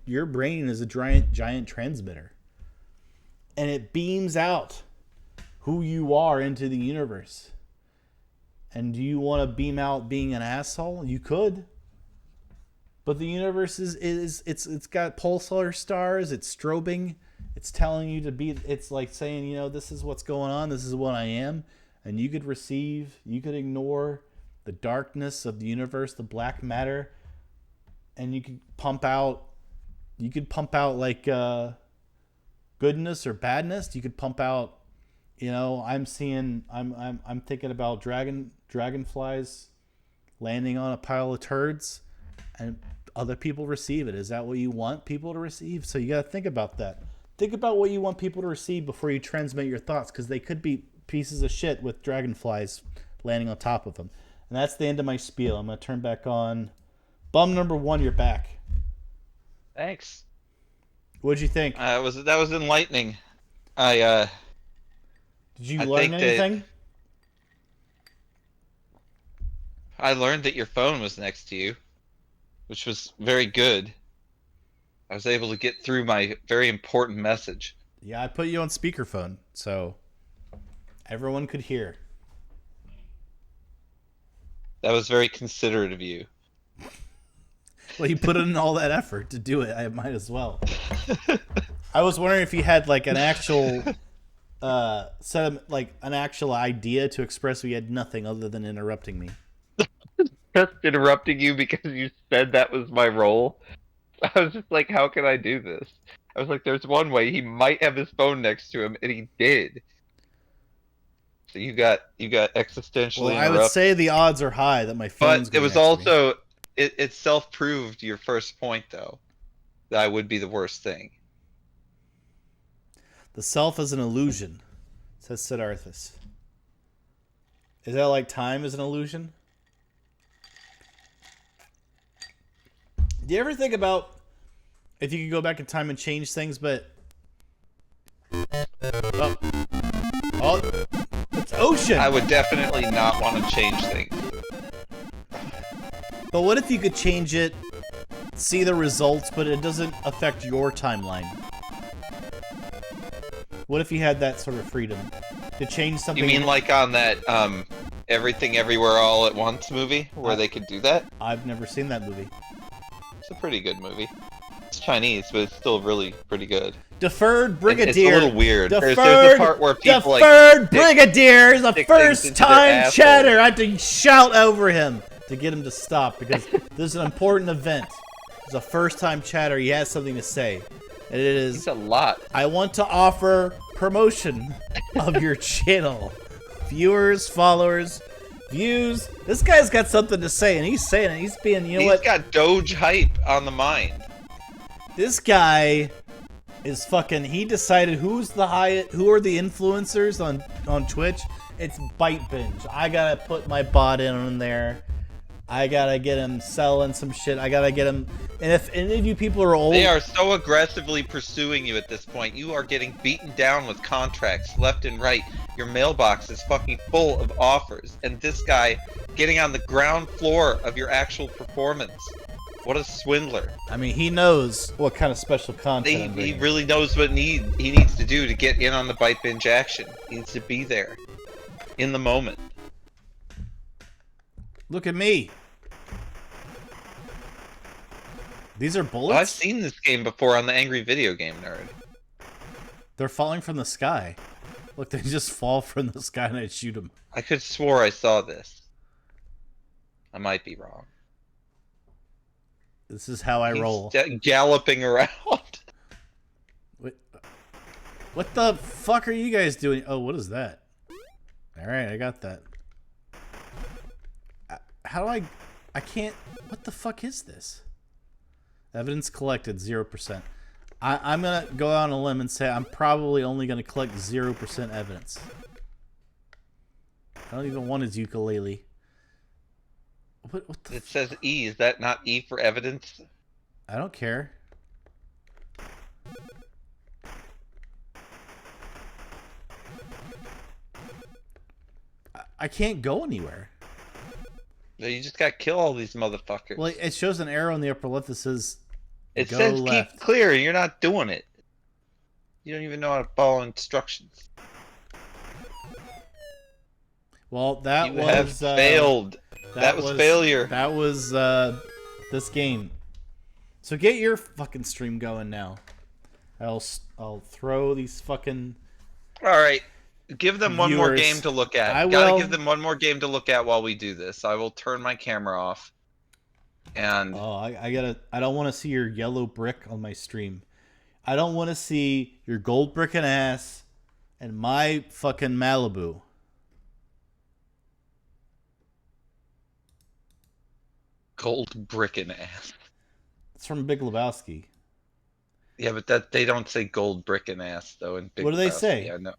Speaker 1: your brain is a giant transmitter, and it beams out who you are into the universe. And do you want to beam out being an asshole? You could. But the universe it's got pulsar stars, it's strobing, it's telling you to be, it's like saying, this is what's going on, this is what I am. And you could receive, you could ignore the darkness of the universe, the black matter, and you could pump out like goodness or badness. You could pump out, I'm thinking about dragonflies landing on a pile of turds, and other people receive it. Is that what you want people to receive? So you got to think about that. Think about what you want people to receive before you transmit your thoughts, because they could be pieces of shit with dragonflies landing on top of them. And that's the end of my spiel. I'm going to turn back on. Bumnumba1, you're back.
Speaker 2: Thanks.
Speaker 1: What'd you think?
Speaker 2: That was enlightening. Did
Speaker 1: you learn anything?
Speaker 2: I learned that your phone was next to you, which was very good. I was able to get through my very important message.
Speaker 1: Yeah, I put you on speakerphone, so everyone could hear.
Speaker 2: That was very considerate of you.
Speaker 1: Well, you put in all that effort to do it. I might as well. I was wondering if you had like an actual an actual idea to express. We had nothing other than interrupting me.
Speaker 2: Just interrupting you because you said that was my role. I was just like, how can I do this? I was like, there's one way. He might have his phone next to him, and he did. So you got existentially
Speaker 1: Well, I would say the odds are high that my phone's
Speaker 2: But it was
Speaker 1: next to me.
Speaker 2: also it self-proved your first point, though, that I would be the worst thing.
Speaker 1: The self is an illusion, says Siddharthas. Is that like time is an illusion? Do you ever think about if you could go back in time and change things, but it's ocean.
Speaker 2: I would definitely not want to change things.
Speaker 1: But what if you could change it, see the results, but it doesn't affect your timeline? What if you had that sort of freedom to change something?
Speaker 2: You mean like on that Everything Everywhere All at Once movie where they could do that?
Speaker 1: I've never seen that movie.
Speaker 2: It's a pretty good movie. It's Chinese, but it's still really pretty good.
Speaker 1: Deferred Brigadier.
Speaker 2: It's a little weird.
Speaker 1: Deferred,
Speaker 2: there's a part where people
Speaker 1: Deferred Brigadier is a first-time
Speaker 2: asshole.
Speaker 1: chatter. I had to shout over him to get him to stop because this is an important event. He's a first-time chatter. He has something to say. And it is...
Speaker 2: He's a lot.
Speaker 1: I want to offer promotion of your channel. Viewers, followers, views. This guy's got something to say, and he's saying it. He's being, you know what?
Speaker 2: He's got Doge hype on the mind.
Speaker 1: This guy is fucking... He decided who are the influencers on Twitch. It's BYTEBINGE. I gotta put my bot in there. I gotta get him selling some shit. I gotta get him... And if any of you people are old...
Speaker 2: They are so aggressively pursuing you at this point. You are getting beaten down with contracts left and right. Your mailbox is fucking full of offers. And this guy getting on the ground floor of your actual performance. What a swindler.
Speaker 1: I mean, he knows what kind of special content I'm
Speaker 2: He
Speaker 1: bringing.
Speaker 2: really knows what he needs to do to get in on the BYTEBINGE action. He needs to be there. In the moment.
Speaker 1: Look at me. These are
Speaker 2: Oh,
Speaker 1: bullets?
Speaker 2: I've seen this game before on the Angry Video Game Nerd.
Speaker 1: They're falling from the sky. Look, they just fall from the sky and I shoot them.
Speaker 2: I could swore I saw this. I might be wrong.
Speaker 1: This is how I roll.
Speaker 2: He's galloping around.
Speaker 1: What the fuck are you guys doing? Oh, what is that? Alright, I got that. How do I can't... What the fuck is this? Evidence collected, 0%. I'm gonna go out on a limb and say I'm probably only gonna collect 0% evidence. I don't even want his ukulele. What the...
Speaker 2: It says E. Is that not E for evidence?
Speaker 1: I don't care. I can't go anywhere.
Speaker 2: You just gotta kill all these motherfuckers.
Speaker 1: Well, it shows an arrow in the upper left that says
Speaker 2: it
Speaker 1: go
Speaker 2: says
Speaker 1: left.
Speaker 2: keep clear, and you're not doing it. You don't even know how to follow instructions.
Speaker 1: Well, that
Speaker 2: You have
Speaker 1: was
Speaker 2: failed. That was failure.
Speaker 1: That was this game. So get your fucking stream going now. I'll throw these fucking...
Speaker 2: All right. Give them one more
Speaker 1: Viewers.
Speaker 2: game to look at.
Speaker 1: I
Speaker 2: Gotta
Speaker 1: will-
Speaker 2: give them one more game to look at while we do this. I will turn my camera off. And
Speaker 1: Oh, I don't want to see your yellow brick on my stream. I don't want to see your gold brick and ass and my fucking Malibu.
Speaker 2: gold brick and ass.
Speaker 1: It's from Big Lebowski.
Speaker 2: Yeah, but that they don't say gold brick and ass though in Big
Speaker 1: What do they
Speaker 2: Lebowski.
Speaker 1: say?
Speaker 2: Yeah, no.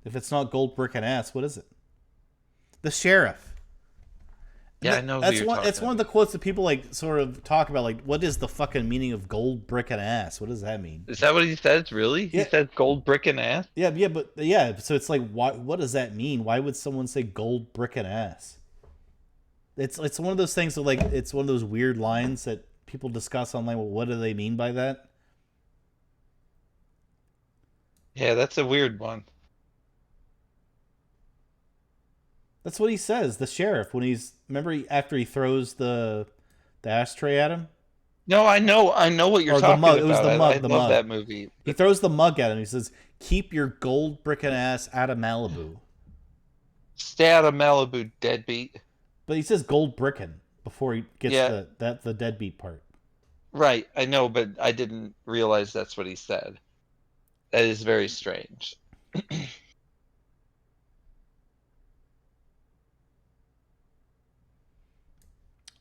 Speaker 1: If it's not gold brick and ass, what is it? The sheriff.
Speaker 2: Yeah, I know who
Speaker 1: That's
Speaker 2: you're
Speaker 1: one.
Speaker 2: talking
Speaker 1: It's one of the quotes that people like sort of talk about. Like, what is the fucking meaning of gold brick and ass? What does that mean?
Speaker 2: Is that what he says? Really?
Speaker 1: Yeah.
Speaker 2: He says gold brick and ass.
Speaker 1: Yeah. So it's like, what does that mean? Why would someone say gold brick and ass? It's one of those things that like it's one of those weird lines that people discuss online. Well, what do they mean by that?
Speaker 2: Yeah, that's a weird one.
Speaker 1: That's what he says. The sheriff when after he throws the ashtray at him.
Speaker 2: No, I know what you're
Speaker 1: Or the
Speaker 2: talking
Speaker 1: mug.
Speaker 2: about.
Speaker 1: It was the mug.
Speaker 2: I
Speaker 1: The
Speaker 2: love
Speaker 1: mug.
Speaker 2: that movie.
Speaker 1: He throws the mug at him. He says, "Keep your gold brick and ass out of Malibu."
Speaker 2: Stay out of Malibu, deadbeat.
Speaker 1: But he says gold brickin' before he gets
Speaker 2: Yeah.
Speaker 1: the deadbeat part.
Speaker 2: Right, I know, but I didn't realize that's what he said. That is very strange.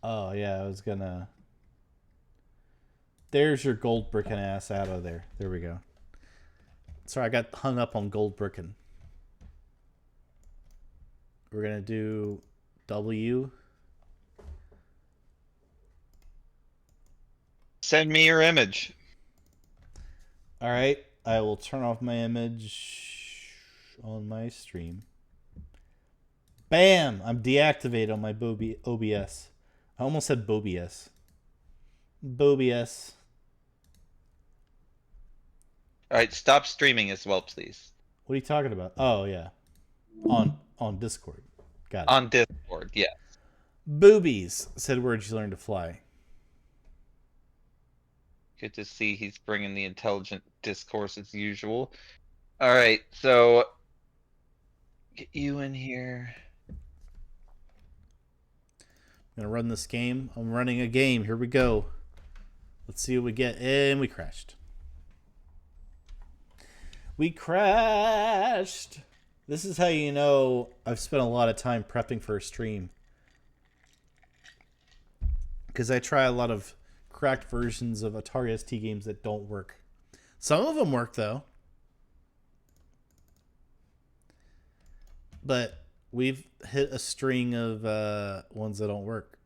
Speaker 1: Oh yeah, I was gonna. There's your gold brickin' ass out of there. There we go. Sorry, I got hung up on gold brickin'. We're gonna do W.
Speaker 2: Send me your image.
Speaker 1: All right, I will turn off my image on my stream. Bam! I'm deactivated on my OBS. I almost said Bobius. Bobius.
Speaker 2: All right, stop streaming as well, please.
Speaker 1: What are you talking about? Oh yeah, on Discord. Got it.
Speaker 2: On Discord, yeah.
Speaker 1: Boobies said words you learn to fly.
Speaker 2: Good to see he's bringing the intelligent discourse as usual. All right, so get you in here.
Speaker 1: I'm gonna run this game. I'm running a game. Here we go. Let's see what we get. And we crashed. We crashed. This is how you know I've spent a lot of time prepping for a stream. Because I try a lot of cracked versions of Atari ST games that don't work. Some of them work, though. But we've hit a string of ones that don't work.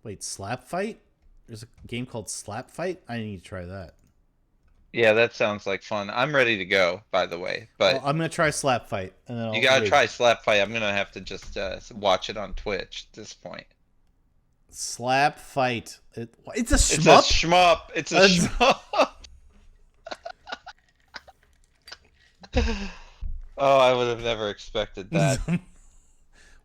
Speaker 1: Wait, Slap Fight? There's a game called Slap Fight? I need to try that.
Speaker 2: Yeah, that sounds like fun. I'm ready to go, by the way. But
Speaker 1: Well, I'm going to try Slap Fight. And then
Speaker 2: you gotta try Slap Fight. I'm gonna have to just watch it on Twitch at this point.
Speaker 1: Slap Fight. It's a
Speaker 2: It's a
Speaker 1: shmup?
Speaker 2: shmup. It's a shmup. Oh, I would have never expected that.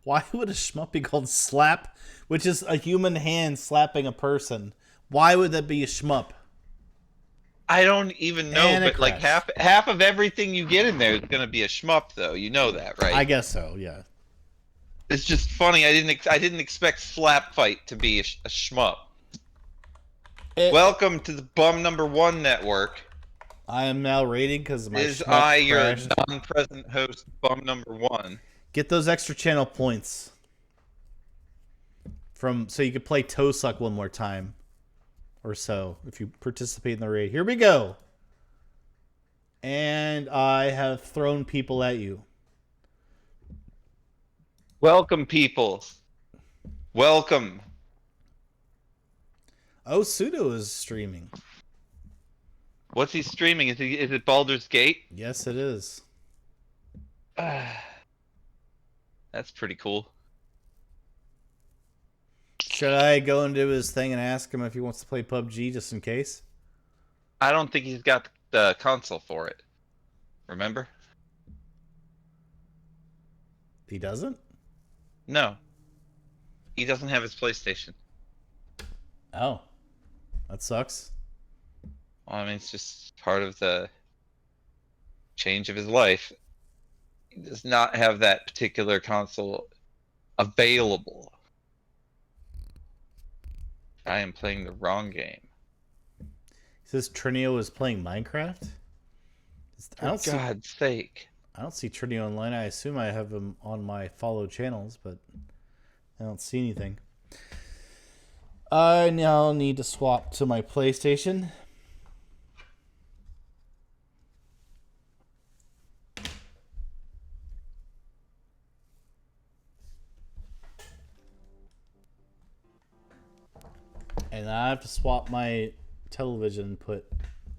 Speaker 1: Why would a shmup be called Slap, which is a human hand slapping a person? Why would that be a shmup?
Speaker 2: I don't even know,
Speaker 1: And a
Speaker 2: but like
Speaker 1: crash.
Speaker 2: half of everything you get in there is gonna be a shmup, though. You know that, right?
Speaker 1: I guess so, yeah.
Speaker 2: It's just funny. I didn't expect Slap Fight to be a shmup. Welcome to the Bumnumba1 network.
Speaker 1: I am now rating because my
Speaker 2: Is
Speaker 1: shmup
Speaker 2: I your
Speaker 1: crashed.
Speaker 2: non-present host, Bumnumba1?
Speaker 1: Get those extra channel points so you could play Toe Suck one more time or so if you participate in the raid. Here we go. And I have thrown people at you.
Speaker 2: Welcome, people. Welcome.
Speaker 1: Oh, Pseudo is streaming.
Speaker 2: What's he streaming? Is it Baldur's Gate?
Speaker 1: Yes, it is.
Speaker 2: That's pretty cool.
Speaker 1: Should I go into his thing and ask him if he wants to play PUBG just in case?
Speaker 2: I don't think he's got the console for it. Remember?
Speaker 1: He doesn't?
Speaker 2: No. He doesn't have his PlayStation.
Speaker 1: Oh. That sucks.
Speaker 2: Well, I mean, it's just part of the change of his life. He does not have that particular console available. I am playing the wrong game.
Speaker 1: He says Trinio is playing Minecraft?
Speaker 2: For God's sake.
Speaker 1: I don't see Trinio online. I assume I have him on my follow channels, but I don't see anything. I now need to swap to my PlayStation. And I have to swap my television input,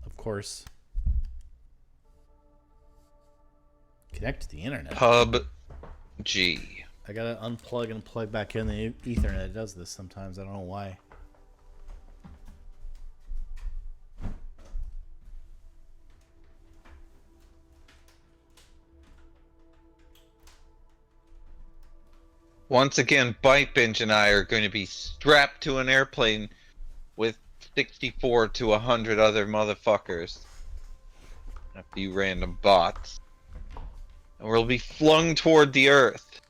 Speaker 1: of course. Connect to the internet.
Speaker 2: PUBG.
Speaker 1: I gotta unplug and plug back in the Ethernet. It does this sometimes. I don't know why.
Speaker 2: Once again, BYTEBINGE and I are going to be strapped to an airplane with 64 to 100 other motherfuckers. A few random bots. And we'll be flung toward the earth.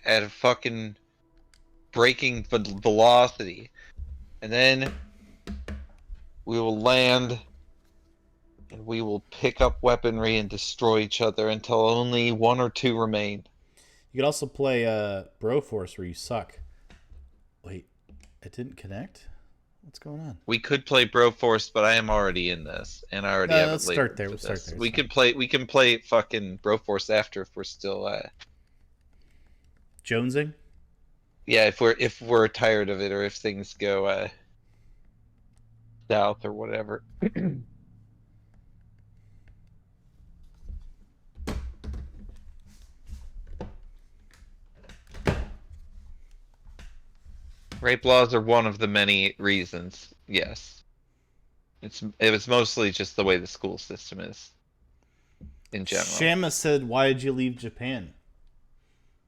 Speaker 2: At a fucking breaking velocity. And then we will land and we will pick up weaponry and destroy each other until only one or two remain.
Speaker 1: You could also play Broforce where you suck. Wait, it didn't connect? What's going on?
Speaker 2: We could play Broforce, but I am already in this, and I already have
Speaker 1: let's
Speaker 2: it laid
Speaker 1: start there.
Speaker 2: for
Speaker 1: We'll start
Speaker 2: this.
Speaker 1: there.
Speaker 2: We can play fucking Broforce after if we're still
Speaker 1: Jonesing?
Speaker 2: yeah, if we're tired of it or if things go south or whatever. Rape laws are one of the many reasons. Yes, it was mostly just the way the school system is in general.
Speaker 1: Shama said, "Why did you leave Japan?"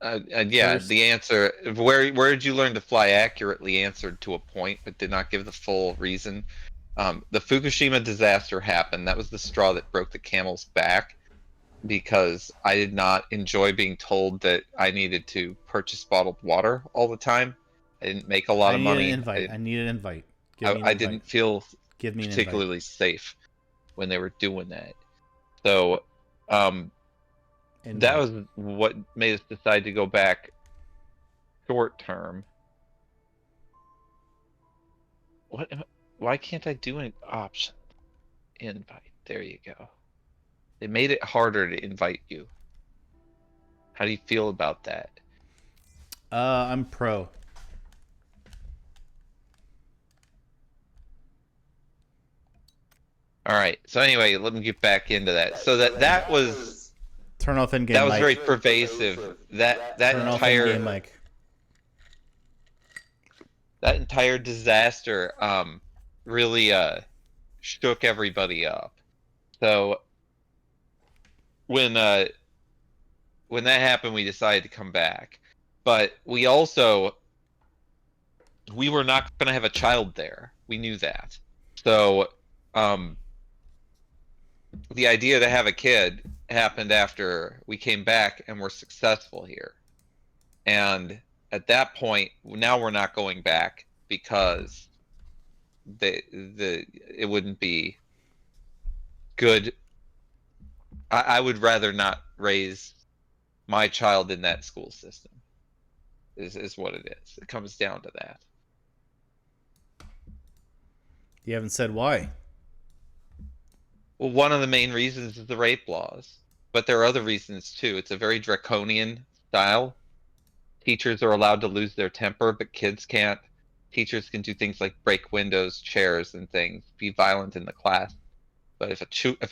Speaker 2: Yeah,
Speaker 1: First-
Speaker 2: the answer. Where did you learn to fly accurately answered to a point, but did not give the full reason. The Fukushima disaster happened. That was the straw that broke the camel's back. because I did not enjoy being told that I needed to purchase bottled water all the time. I didn't make a lot
Speaker 1: I
Speaker 2: of
Speaker 1: need an
Speaker 2: money.
Speaker 1: invite. I need an invite. Give me an
Speaker 2: I
Speaker 1: invite.
Speaker 2: didn't feel
Speaker 1: Give me an invite.
Speaker 2: particularly safe when they were doing that. So that was what made us decide to go back short term. Why can't I do an option? Invite. There you go. They made it harder to invite you. How do you feel about that?
Speaker 1: I'm pro.
Speaker 2: All right. So anyway, let me get back into that. So that was
Speaker 1: Turn off in-game mic.
Speaker 2: very pervasive. That
Speaker 1: Turn off in-game mic.
Speaker 2: That entire disaster really shook everybody up. So when that happened, we decided to come back. But we were not going to have a child there. We knew that. So the idea to have a kid happened after we came back and were successful here. And at that point, now we're not going back because it wouldn't be good. I would rather not raise my child in that school system. Is what it is. It comes down to that.
Speaker 1: You haven't said why.
Speaker 2: Well, one of the main reasons is the rape laws, but there are other reasons too. It's a very draconian style. Teachers are allowed to lose their temper, but kids can't. Teachers can do things like break windows, chairs, and things, be violent in the class. But if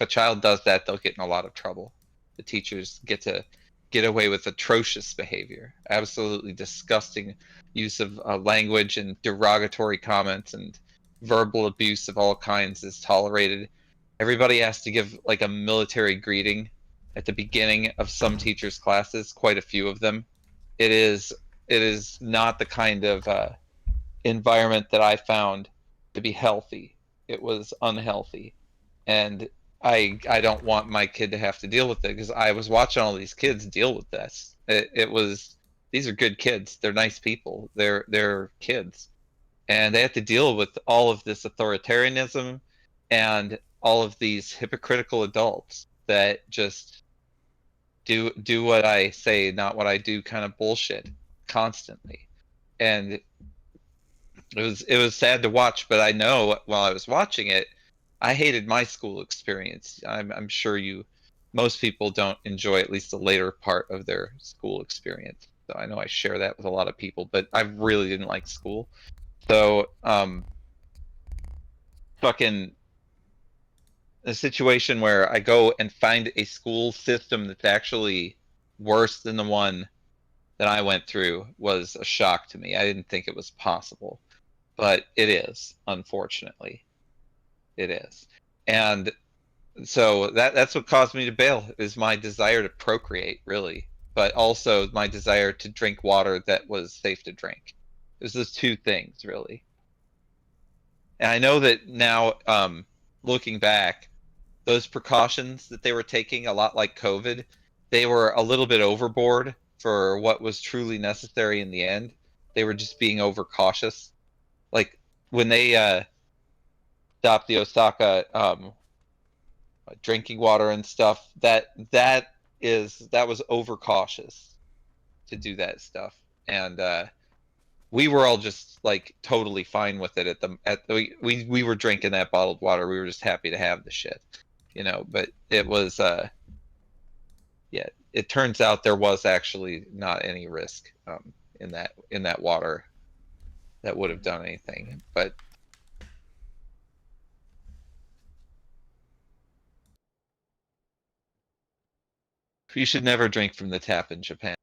Speaker 2: a child does that, they'll get in a lot of trouble. The teachers get to get away with atrocious behavior, absolutely disgusting use of language, and derogatory comments and verbal abuse of all kinds is tolerated. Everybody has to give like a military greeting at the beginning of some teachers' classes, quite a few of them. It is not the kind of environment that I found to be healthy. It was unhealthy, and I don't want my kid to have to deal with it, because I was watching all these kids deal with this. These are good kids. They're nice people. They're kids, and they have to deal with all of this authoritarianism and all of these hypocritical adults that just do what I say, not what I do kind of bullshit constantly. And it was sad to watch, but I know while I was watching it, I hated my school experience. I'm sure most people don't enjoy at least the later part of their school experience. So I know I share that with a lot of people, but I really didn't like school. So fucking a situation where I go and find a school system that's actually worse than the one that I went through was a shock to me. I didn't think it was possible, but it is, unfortunately. It is. And so that's what caused me to bail, is my desire to procreate, really, but also my desire to drink water that was safe to drink. It was those two things, really. And I know that now, looking back, those precautions that they were taking, a lot like COVID, they were a little bit overboard for what was truly necessary in the end. They were just being overcautious. Like when they stopped the Osaka drinking water and stuff, that was overcautious to do that stuff. And we were all just like totally fine with it we were drinking that bottled water. We were just happy to have the shit, but it was yeah, it turns out there was actually not any risk in that water that would have done anything. But you should never drink from the tap in Japan.